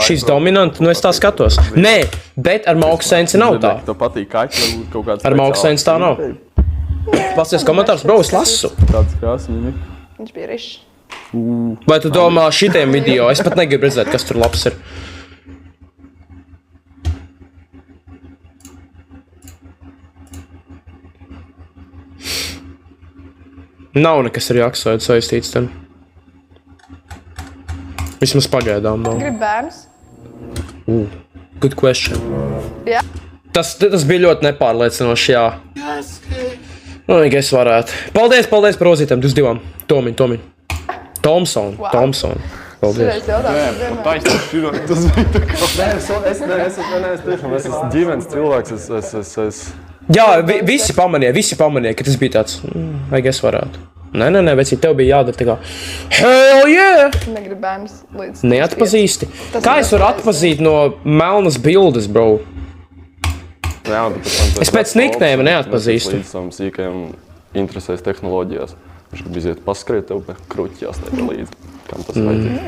Šis dominants, nu es tā skatos. Nē, bet ar Mauku Sensi nav tā. Tev patīk kaķi, varbūt kaut kāds... Ar Mauku Sensi tā nav. Pasties komentārs, bro, es lasu. Tāds krāsnīgi. Viņš bija rišs. Vai tu domā šitiem video? Es pat negribu redzēt, kas tur labs ir. Nav nekas ar Jaksoidu saistīts tam. Vismaz pagaidām nav. Gribu bērnus? Good question. Jā. Tas bija ļoti nepārliecinoši, jā. Nu, es varētu. Paldies par rozītēm, 22. Tomiņ. Thompson. Paldies. Tas bija tā kā... Es esmu ģimenes cilvēks, Jā, visi pamanīja, ka tas bija tāds, es varētu. Nē, vecīt, tev bija jādara tā kā, hell yeah! Negribu bērnus līdz... Neatpazīsti. Kā es varu atpazīt no melnas bildes, bro? Es pēc nickname neatpazīstu. Līdz tam sīkajam interesēs tehnoloģijās. Viņš grib iziet paskriet tev, bet kruķi jāstāja līdzi. Kam tas vajadzīgi?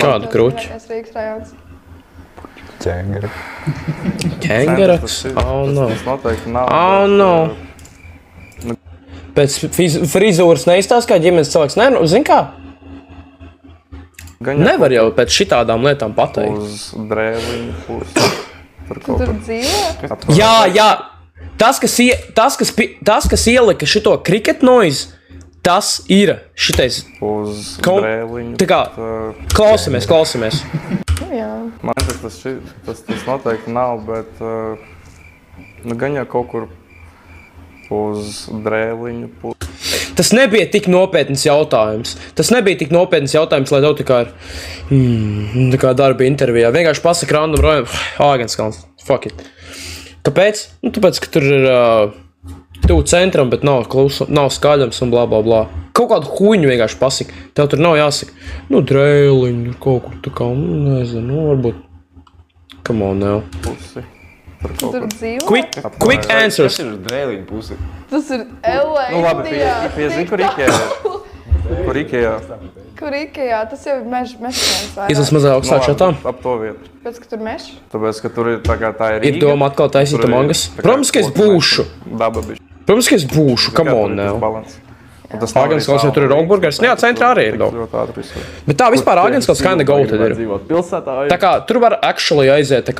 Kādu kruķi? Es Rīgas rajons. Ķengara. Ķengara? Oh, no. Tas noteikti nav. Oh, no. Pēc frizūras neizstās kā ģimenes cilvēks. Nē, nu, zin kā? Nevar jau pēc šitādām lietām pateikt. Uz drēliņu pusi. Tu tur dzīvo? Jā. Tas, kas ielika šito cricket noise, tas ir šitais... Uz drēliņu. Tā kā, klausamies. Jā. Man tas noteikti nav, bet gan jau kaut kur uz drēliņu pusi. Tas nebija tik nopietns jautājums. Lai tev tā kā ir tā kā darba intervijā. Vienkārši pasaka random rojam, Āgenskalns, fuck it. Kāpēc? Nu, tāpēc, ka tur ir tuvu centram, bet nav skaļams un blā. Kaut kādu huņu vienkārši pasaka. Tev tur nav jāsaka, nu, drēliņu, kaut kur tā kā, nezinu, varbūt. Come on, now. Pusi. Tu tur dzīvo? Quick answers. Tas ir uz drēliņu pusi. Tas ir LA. Nu labi, piezini, kur Ikejā. Kur Ikejā? Tas jau ir mežs. Izlas mazāk augstāk šatām. Ap to vietu. Pēc, ka tur mežs? Tāpēc, ka tur ir tā kā tā ir Ir doma atkal taisīt mangas. Protams, ka es būšu. Daba bišķi. Come on, now. Āgenskalns jau tur ir Rogburgers. Jā, centrā arī ir daudz. Bet tā vispār Āgenskalns kinda go tad ir. Tā kā tur var actually aiziet tā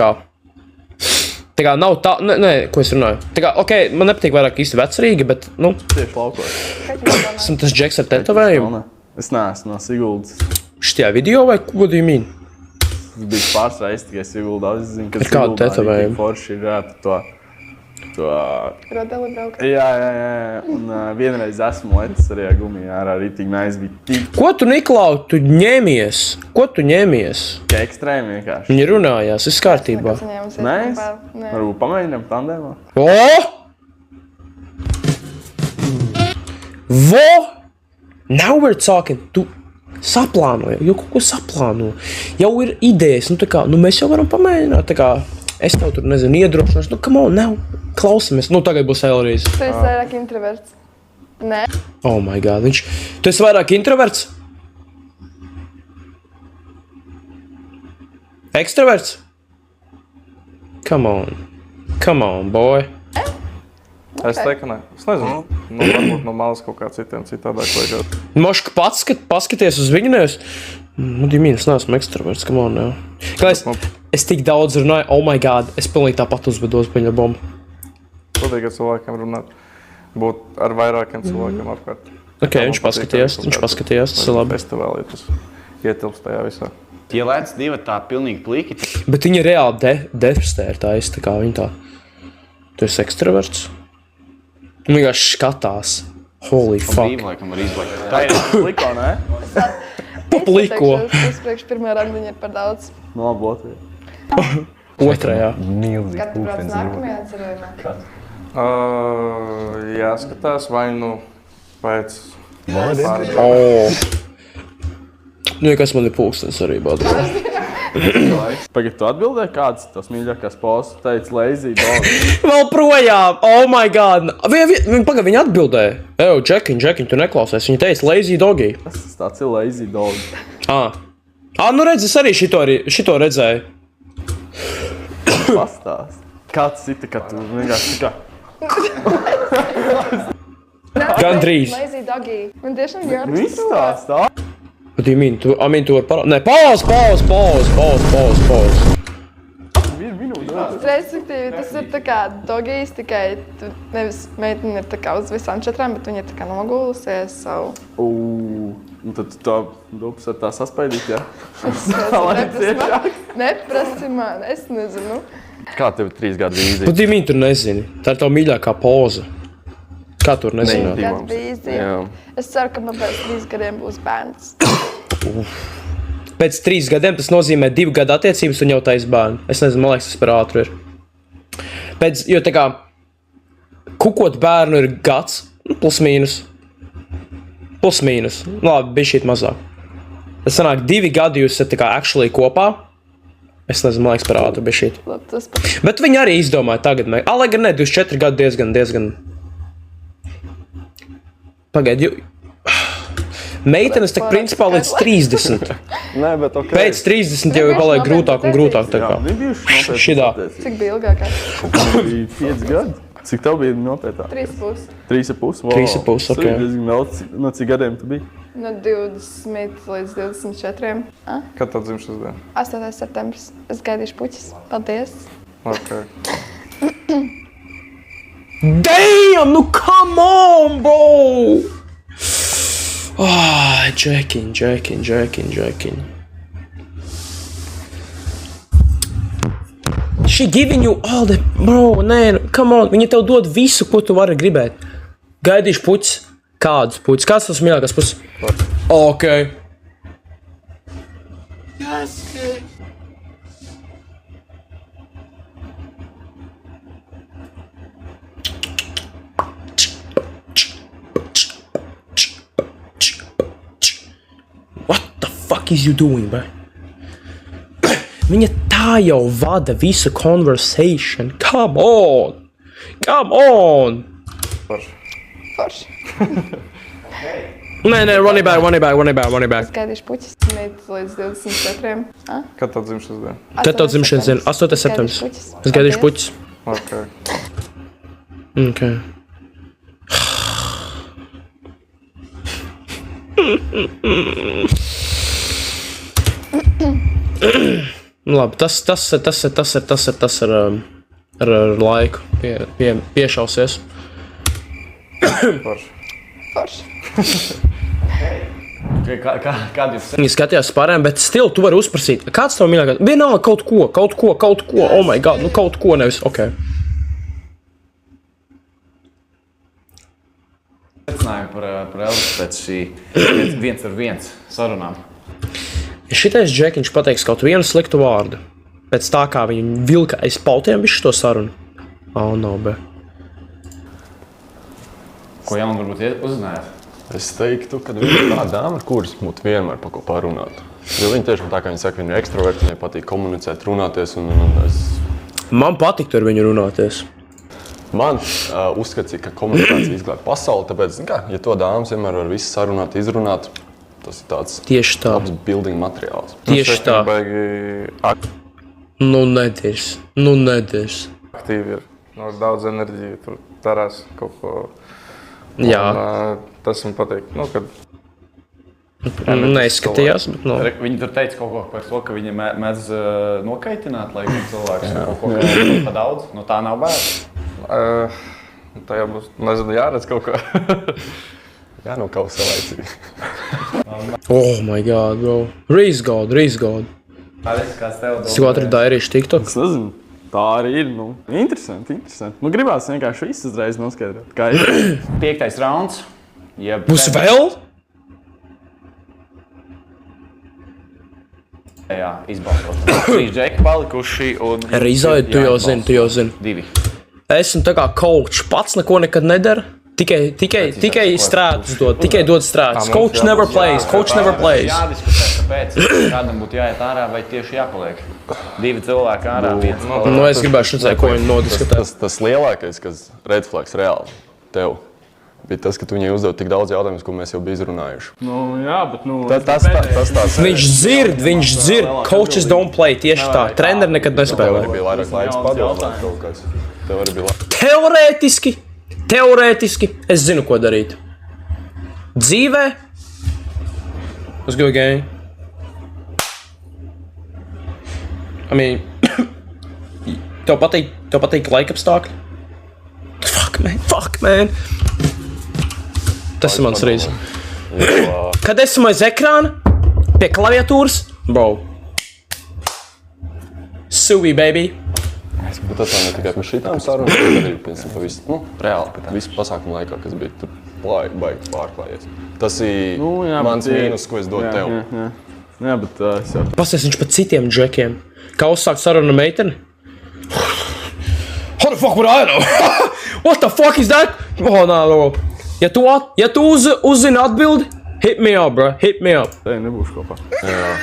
kā nav tā, nē, ko es runāju. Tā kā, ok, man nepatīk vairāk īsti Vecrīga, bet, nu... Tieši laukos. Esmu tas džeks ar tetovējumu. Es neesmu no Siguldas. Šitajā video vai what do you mean? Es biju pāris reizes tikai Siguldā. Es zinu, ka Ar kādu tetovējumu? Forši ir to... Rodeli braukt. Jā. Un vienreiz esmu letis arī gumijā ārā rītīgi nice bija tik... Ko tu, Niklau, tu ņēmies? Ka ekstrēmi vienkārši. Viņi runājās, viss kārtībā. Nē? Varbūt pamēģinām tandēmā. O! Now we're talking. Tu saplāno, jau kaut ko saplāno. Jau ir idejas, nu tā kā, nu mēs jau varam pamēģināt, tā kā, es tev tur, nezinu, iedrošināšu, nu come on, now, klausamies. Nu tagad būs Elrīze. Tu esi vairāk introverts. Nē. Oh my god, Tu esi vairāk introverts? Ekstraverts? Come on, boy. Es teiktu, ka nē. Es nezinu. Varbūt no malas kaut kā citiem citādāk vajag. Moška paskaties uz viņu nevis. Es neesmu ekstraverts, come on, jā. Kā es tik daudz runāju, oh my god, es pilnīgi tāpat uzvedos viņa bombu. Patīk ar cilvēkiem runāt. Būt ar vairākiem cilvēkiem apkārt. Ok, viņš paskatījās, tas ir labi. Festivālī tas ietilpst tajā visā. Ja lēc divi tā pilnīgi pliki. Bet viņa reāli defrustēra tā, tā kā viņa tā. Tu esi ekstraverts? Viņa vienkārši skatās. Holy fuck. Brīvi, laikam, var izlaikt. Tā ir pliko, nē? Pliko. Es priekš pirmajā randiņa ir par daudz. No labi, Latvijā. Otrajā. Kad tu brauc nākamajā ceļojumā? Jāskatās vai nu pēc Nu, kas man ir pulkstenis arī bādās. Pagad, tu atbildēji, kāds tas mīļākās posms teica lazy dog? Vēl projām! Oh my god! Pagad, viņa atbildēja. Eju, Džekiņ, tu neklausies. Viņa teica lazy doggy. Tas tāds ir lazy dog. Nu redz, es arī šito redzēju. Pastāst. Kāds cita, ka tu vienkārši kā? Gandrīz. Lazy doggy. Man tiešām jāraksta Viss tās tā? What do you mean? Tu vari parādīt? Nē, pause! Respektīvi, tas ir tā kā dogijs, tikai tu nevis meitene ir tā kā uz visām četrām, bet viņa ir tā kā nogulusies savu. Un tad tu tā dubs ar tā saspaidīt, jā? Neprasi man, es nezinu. Kā tev 3 gadu vīzija? What do you mean, tu nezini? Tā ir tava mīļākā poza. Kā tu vari nezināt? Gadu vīzija. Es ceru, ka man pēc 3 gadiem būs bērns. Pēc 3 gadiem tas nozīmē 2 gadu attiecības un jau taisa bērnu. Es nezinu, man liekas, tas par ātru ir. Jo tā kā kukot bērnu ir gads, plus mīnus. Labi, bija šīt mazāk. Tas sanāk 2 gadi jūs esat tā kā actually kopā. Es nezinu, man liekas, par ātru bija šīt. Bet viņi arī izdomāja tagad. Lai gan ne, 24 gadi diezgan. Pagaid, meitenes tak principā līdz 30. Nē, bet ok. Pēc 30 jau ir paliek grūtāk un grūtāk. Tā kā. Šidā. Cik bija ilgākā? 5 gadi. Cik tev bija nopietnā? 3,5. 3,5? 3,5, ok. No cik gadiem tu biji? No 20 līdz 24. Kad tev dzimšanas diena? 8. septembris. Es gaidīšu puķis. Paldies. Ok. Damn, nu come on, bro! Džekiņ. She giving you all the... Bro, nē, come on, viņa tev dod visu, ko tu vari gribēt. Gaidīšu puķis. Kādus puķis? Kāds tas mīļākās puķis? Ok. What the fuck is you doing, bro? Viņa tā jau vada visu conversation. Come on! Forši. Nē, run it back. Es gaidīšu puķis. Līdz 24. Kad tev dzimšanas diena? Kad tev dzimšanas diena? 8. septembris. Es gaidīšu puķis. Ok. Labi, tas ir ar laiku piešausies. Forši. Kādi jūs Viņi skatījās pārējiem, bet still tu vari uzprasīt. Kāds tev mīļākais? Vienalga kaut ko. Oh my god, nu kaut ko nevis. Ok. secinājumu par Elvis pēc šī 1-1 sarunām? Šitais Džekiņš pateiks kaut vienu sliktu vārdu. Pēc tā, kā viņi vilka aiz pautiem visu to sarunu. No, be. Ko jaunu varbūt uzzinājāt? Es teiktu, ka viņa ir tāda dāma, ar kuras būtu vienmēr par ko parunāt. Jo viņa tieši tā kā viņa saka, viņa ir ekstraverta, viņai patīk komunicēt, runāties. Man patiktu ar viņu runāties. Man uzskats, ka komunikācija izglābj pasauli, tāpēc, ja to dāmas vienmēr var visu sarunāt, izrunāt, tas ir tāds labs building materiāls. Tieši tā. Nu nedirs. Aktīvi ir. Daudz enerģiju tur darās kaut ko. Jā. Un, tas man patīk. Kad neizskatījās, bet no. Viņi tur teica kaut ko par to, ka viņi mēdz nokaitināt, lai cilvēks kaut ko pa daudz. No tā nav bērns. Tā jau būs, nezinu, jāredz kaut ko. Jā, nu kaut savlaicīgi. Oh my god, bro. Raise God. Kāds tev Es jau atradu dairīšu TikTok. Es nezinu. Tā arī ir, interesanti. Gribās vienkārši visu uzreiz noskaidrot, kā ir. 5. rauns. Būs vēl? Jā, izbalsot. 3 džeki palikuši un... Rizai, tu jau zini. 2. Esmu tā kā coach, pats neko nekad nedara. Tikai strātus dod, tikai dod strātus. Coach never plays. Jādiskutē, kāpēc kādam būtu jāiet ārā vai tieši jāpaliek. 2 cilvēki ārā, 1 paliek. Nu, es gribētu redzēt, ko viņi nodiskutē. Tas lielākais, kas red flags reāli tev, bija tas, ka tu viņai uzdev tik daudz jautājumus, ko mēs jau bija izrunājuši. Jā, bet Tas Viņš dzird. Coaches don't play, tieši tā. Treneri nekad nespēlē. Tev arī bija vairāk laiks padomāt kaut kas. Teorētiski es zinu, ko darīt. Dzīvē. Let's go again. I mean, tev patīk laika apstākļi? Fuck, man. Tas ir mans rīz. Kad esmu aiz ekrāna, pie klaviatūras, bro. Suvi, baby. Bet tas ne tikai par šitām sarunām, bet arī pa visu, reāli, visu pasākumu laikā, kas bija tur baigi pārklājies. Tas ir mans mīnus, ko es dodu tev. Jā, bet es jau... Pasties viņš pa citiem džekiem. Kā uzsākt sarunu ar meiteni? How the fuck would I know? What the fuck is that? Oh, no. Ja tu uzzini atbildi, hit me up, bro. Hit me up. Te nebūšu kopā. Jā.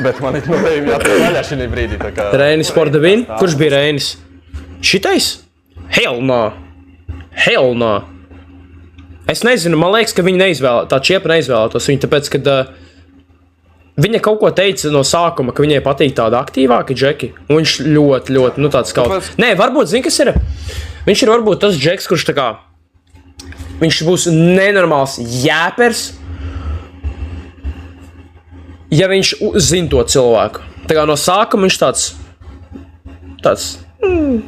Bet man ir noteikti jāatver vaļā šī brīdī, tā kā... Reinis Pordavin? Kurš bija Reinis? Šitais? Hell no. Es nezinu, man liekas, ka viņi tā čiepa neizvēlētos viņu, tāpēc, kad viņa kaut ko teica no sākuma, ka viņai patīk tādi aktīvāki džeki. Un viņš ļoti, tāds kaut... Nē, varbūt, zini, kas ir? Viņš ir varbūt tas džeks, kurš tā kā... Viņš būs nenormāls jēpers, ja viņš zina to cilvēku. Tā kā no sākuma viņš tāds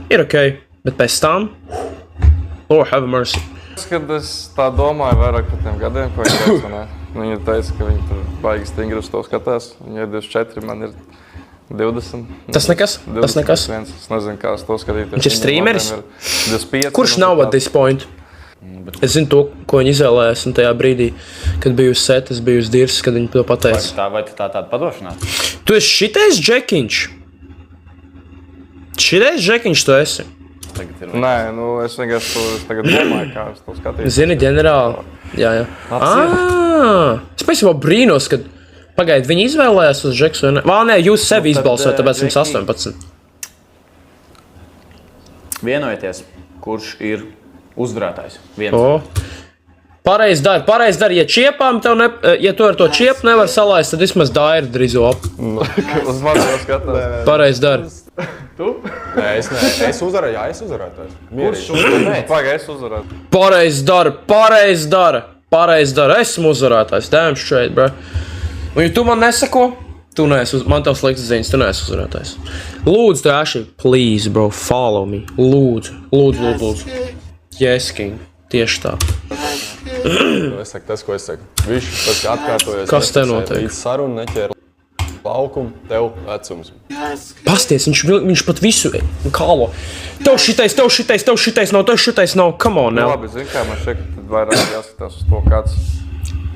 ir ok, bet pēc tam, Lord have mercy. Kad es tā domāju vairāk par tiem gadiem, ko viņi teica, viņi teica, ka viņi tur baigi stingri uz to skatās. Viņi ir 24, man ir 20. Tas nekas. Es nezinu, kā uz to skatīties. Viņš ir streameris? 25. Kurš nav at this point? Es zinu to, ko viņi izvēlējās, un tajā brīdī, kad biju uz set, es biju uz dirses, kad viņi to pateica. Vai tāda padošanās? Tu esi šitais džekiņš? Šitais džekiņš tu esi? Nē, es vienkārši tagad domāju, kā es to skatījos. Zini, ģenerāli? Jā. Es pēc jau brīnos, kad pagaid, viņi izvēlējās uz džeksu, vai ne? Nē, jūs sevi izbalsot, tāpēc jums 18. Vienojieties, kurš ir uzvarētājs. Pareizi dari. Ja čiepām tev ja tu ar to čiepu nevar salaist, tad vismaz dairu drizo ap. Uz mani jau skatās. Pareizi dari. Tu? Nē, es uzvarēju. Jā, es uzvarētājs. Kurš uzvarētājs? Pagaid, es uzvarētu. Pareizi dari. Esmu uzvarētājs. Damn straight, bro. Un ja tu man nesako, man tev sliktas ziņas, tu neesi uzvarētājs. Lūdzu, tu Aši, please, bro, follow me. Lūdzu. Yes, king. Tieši tā. Es saku tas, ko es saku. Viņš pēc kā atkārtojas. Kas te notiek? Līdz sarunu neķēra laukumu, tev vecums. Pasties, viņš pat visu kālo. Tev šitais nav, come on now. Labi, zini kā, man šeit vairāk jāskatās uz to, kāds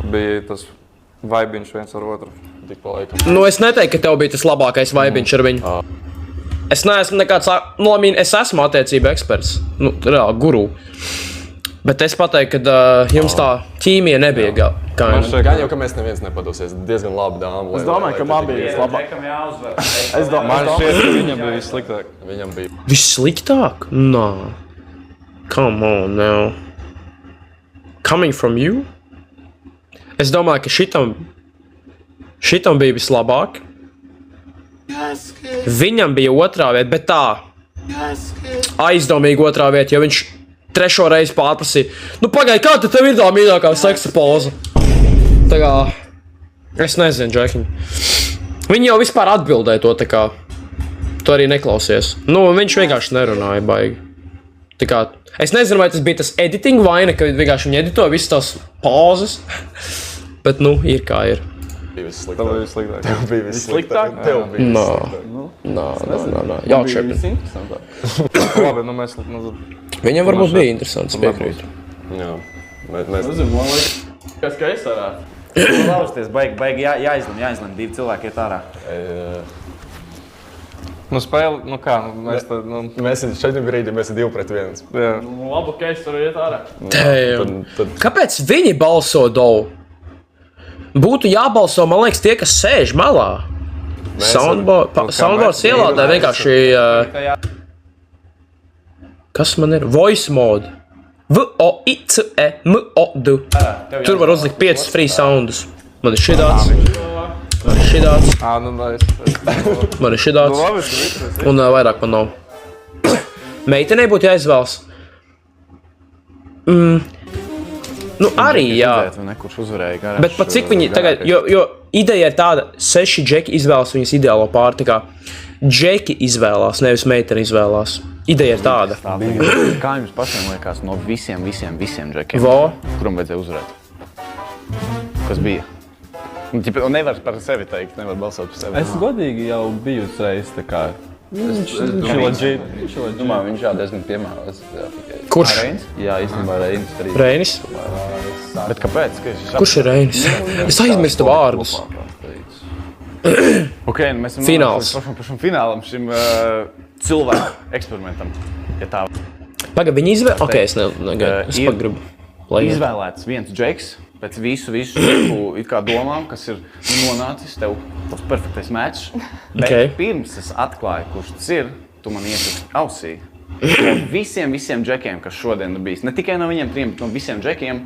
bija tas vaibiņš viens ar otru. Tik pa laikam. Es neteiktu, ka tev bija tas labākais vaibiņš ar viņu. Es neesmu nekāds, es esmu attiecība eksperts, reāli guru. Bet es pateiktu, ka jums tā ķīmija nebija Gan jau, ka mēs neviens nepadosies. Diezgan labi dāma. Es domāju, ka man bija labāk. Man šķiet, ka viņam bija vissliktāk. Viņam bija. Vissliktāk? Nā. Come on now. Coming from you? Es domāju, ka šitam bija vislabāk. Viņam bija otrā vieta, bet tā. Aizdomīgi otrā vieta, jo viņš 3. reizi pārprasīja. Nu pagaid, kā tev ir tā mīļākā seksa poza? Tā kā, es nezinu, Džekiņ. Viņi jau vispār atbildēja to, tā kā, tu arī neklausies. Nu, viņš vienkārši nerunāja baigi. Tā kā, es nezinu, vai tas bija tas editing vaina, ka vienkārši viņi editoja visas tās pozas. Bet, nu, ir kā ir. Tev bija vissliktāk. Tev bija vissliktāk. Nā. Jākšēpina. Labi, nu mēs... Viņam varbūt bija interesants, piekrītu. Jā. Mēs... Kas ka es arā? Lausties, baigi jāizlem. 2 cilvēki iet ārā. Nu spēle, nu kā, mēs tad... Mēs esam 4 brīdi, mēs esam 2-1. Jā. Nu labi, ka es tur iet ārā. Kāpēc viņi balso Dovu? Būtu jābalso, man liekas, tie, kas sēž malā. Soundboards ielādē vienkārši... Kas man ir? Voice mode. V-O-I-C-E-M-O-D. Tur var uzlikt 5 free soundus. Man ir šidāts. Man ir šidāts. Man ir šidāts. Un vairāk man nav. Meitenei būtu jāizvēlas. Nu arī, jā. Bet pat cik viņi tagad, jo ideja ir tāda, 6 džeki izvēlas viņas ideālo pāri, tā kā džeki izvēlās, nevis meiteni izvēlās. Ideja ir tāda. Kā jums pašiem liekas no visiem džekiem, kuram vajadzēja uzvarēt? Kas bija? Un nevar par sevi teikt, nevar balsot par sevi. Es godīgi jau biju uzreiz, tā kā... Viņš ir legit. Domāju, viņš jau diezgan piemērots. Kurš? Jā, īstenībā Reinis arī. Reinis? Bet kāpēc? Kurš ir Reinis? Es aizmirstu vārdus. Ok, mēs esam Fināls. Par šim finālam, šim cilvēku eksperimentam. Ja tā... Pagad, viņi izvēl... Ok, es negaidu. Es pat gribu. Izvēlēts viens džeks pēc visu džeku it kā domām, kas ir nonācis tev tas perfektais match. Bet pirms es atklāju, kurš tas ir, tu man iesaki ausī. No visiem džekiem, kas šodien ir bijis, ne tikai no viņiem 3, bet no visiem džekiem,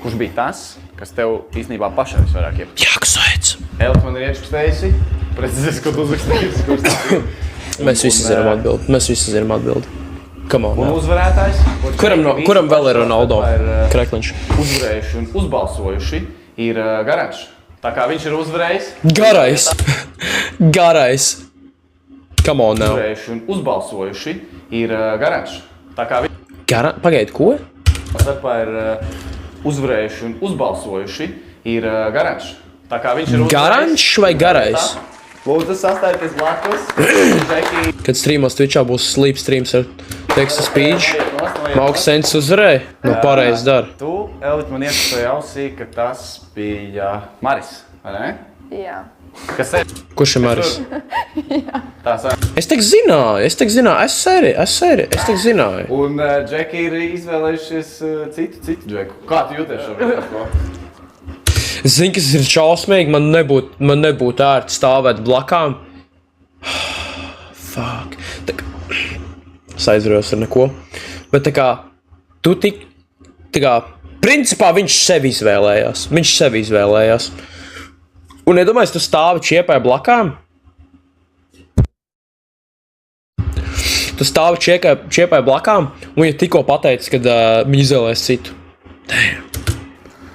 kurš bija tas, kas tev īstenībā pašai visvairāk iepatīk. Jāksaic! Elta man ir iečukstējusi, precizēs, ko tu uzrakstējusi, kurš tas ir. Mēs visi zinām atbildi. Come on, un uzvarētājs, kuram vēl ir Ronaldo Krekliņš? Uzvarējuši un uzbalsojuši ir Garančs. Tā kā viņš ir uzvarējis... Garais! Come on now. Uzvarējuši un uzbalsojuši ir Garančs. Tā kā viņš... Pagaid, ko? Starpā ir uzvarējuši un uzbalsojuši ir Garančs. Tā kā viņš ir uzvarējis... Garančs vai Garais? Lūdzu, sastājieties blakus. Kad streamos Twitchā būs sleep streams ar tekstu speech, Mauks Sens uzvarēja. Nu, pareizi dara. Tu, Elita, man ieskatoja ausī, ka tas bija Maris, vai ne? Jā. Kas ir? Kurš ir Maris? Jā. Es tak zināju, es zināju. Un džeki ir izvēlējušies citu džeku. Kā tu jūties šobrīd? Zini, kas ir šausmīgi, man nebūtu ērti stāvēt blakām. Fuck. Es aizvarējos ar neko. Bet tā kā, principā viņš sevi izvēlējās. Un iedomājies, tu stāvi čiepāji blakām? Tu stāvi čiepāji blakām, un viņa tikko pateica, kad viņa izvēlēs citu. Damn.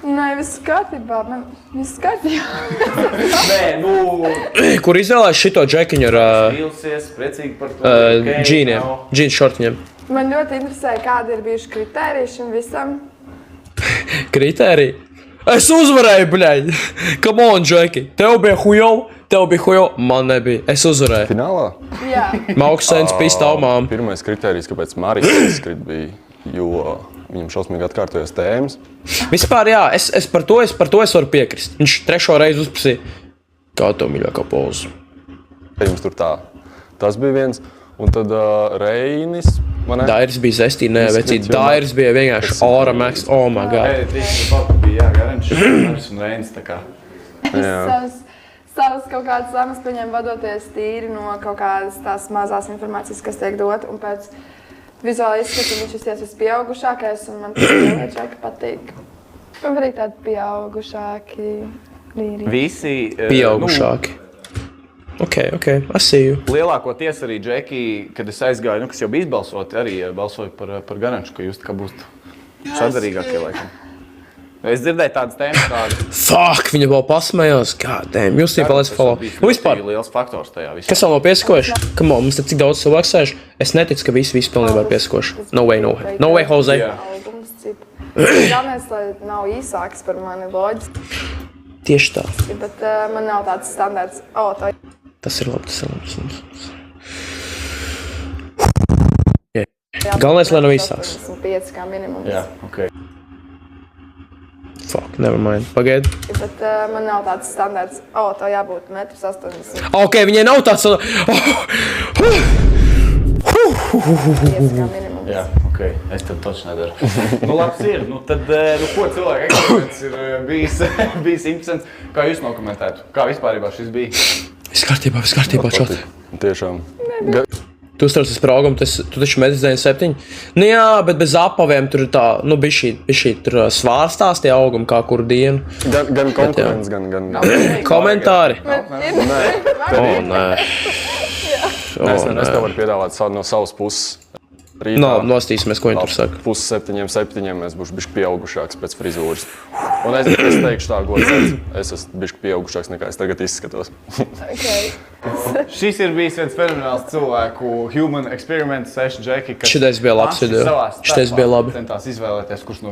Nē, viss kārtībā. Viss kārtībā. Nē, nu... Kur izvēlēs šito džekiņu ar Vilsies, priecīgi par to. Džīniem, džīnu šortiņiem. Man ļoti interesē, kādi ir bijuši kritēriji šim visam. Kritēriji? Es uzvarēju, bļaļ! Come on, džeki! Tev bija hujov, man nebija. Es uzvarēju. Finālā? Jā. Mauks Sens pīs taumām. Pirmais kritērijs, kāpēc Maris izskrit bija, jo viņam šausmīgi atkārtojas tēmas. Vispār jā, es par to varu piekrist. Viņš 3. reizi uzprasīja, kā tev mīļākā poza. Jums tur tā. Tas bija viens. Un tad Reinis Dairis bija zestī, nē, vecīt. Dairis bija vienkārši āra meks. Oh my god. Bija Garančs un Reinis tā kā. Savas kaut kādas lēmas pieņem vadoties tīri no kaut kādas tās mazās informācijas, kas tiek dot, un pēc vizuāla izskata viņš ir vispieaugušākais, un man tas liečāki patīk. Un arī tādi pieaugušāki līri. Visi Pieaugušāki. Ok, I see you. Lielākoties arī Džeki, kad es aizgāju, kas jau bija izbalsoti, arī balsoju par Garanču, ka jūs tā kā būst sadarīgākie laikam. Es dzirdēju tādas tēmas kādas. Fuck, viņa vēl pasmējās. God damn, jūs tiem palēc follow. Nu vispār liels faktors tajā visā. Kas vēl nav piesakojuši? Come on, mums te cik daudz cilvēku sēž. Es neticu, ka visi pilnībā ir piesakojuši. No way, Jose. Galvenais, lai nav īsāks par mani loģiski. Tieši tā. Bet man nav tāds standarts. Tas ir labi, tas ir labi. Galvenais, lai nav īsāks. 5 kā minimums. Jā, ok. Fuck, never mind. Pagaid. Bet man nav tāds standarts. To jābūt 1,80 m. Ok, viņai nav tāds... 5 kā minimums. Jā, ok. Es tad toči nedaru. Labs ir. Tad, ko cilvēku eksperiments ir bijis interesants. Kā jūs nokomentētu? Kā vispārībā šis bija? Viss kārtībā, čot. Tiešām. Tu uztraucies par augumu, tu taču medis 97. Nu jā, bet bez apaviem tur tā, bišķī tur svārstās tie augumi kā kuru dienu. Gan konkurence, gan... Komentāri? Nē. Es tev varu piedāvāt no savas puses. Nostīsimies, ko viņi tur saka. 6:07 mēs būšu bišķi pieaugušāks pēc frizūras. Un es teikšu tā, godīgi, es esmu bišķi pieaugušāks nekā es tagad izskatos. Šis ir bijis viens fenomenāls cilvēku human experiment, 6 Džeki, kas Šitais bija labs video. Šitais bija labi. Centās izvēlēties, kurš no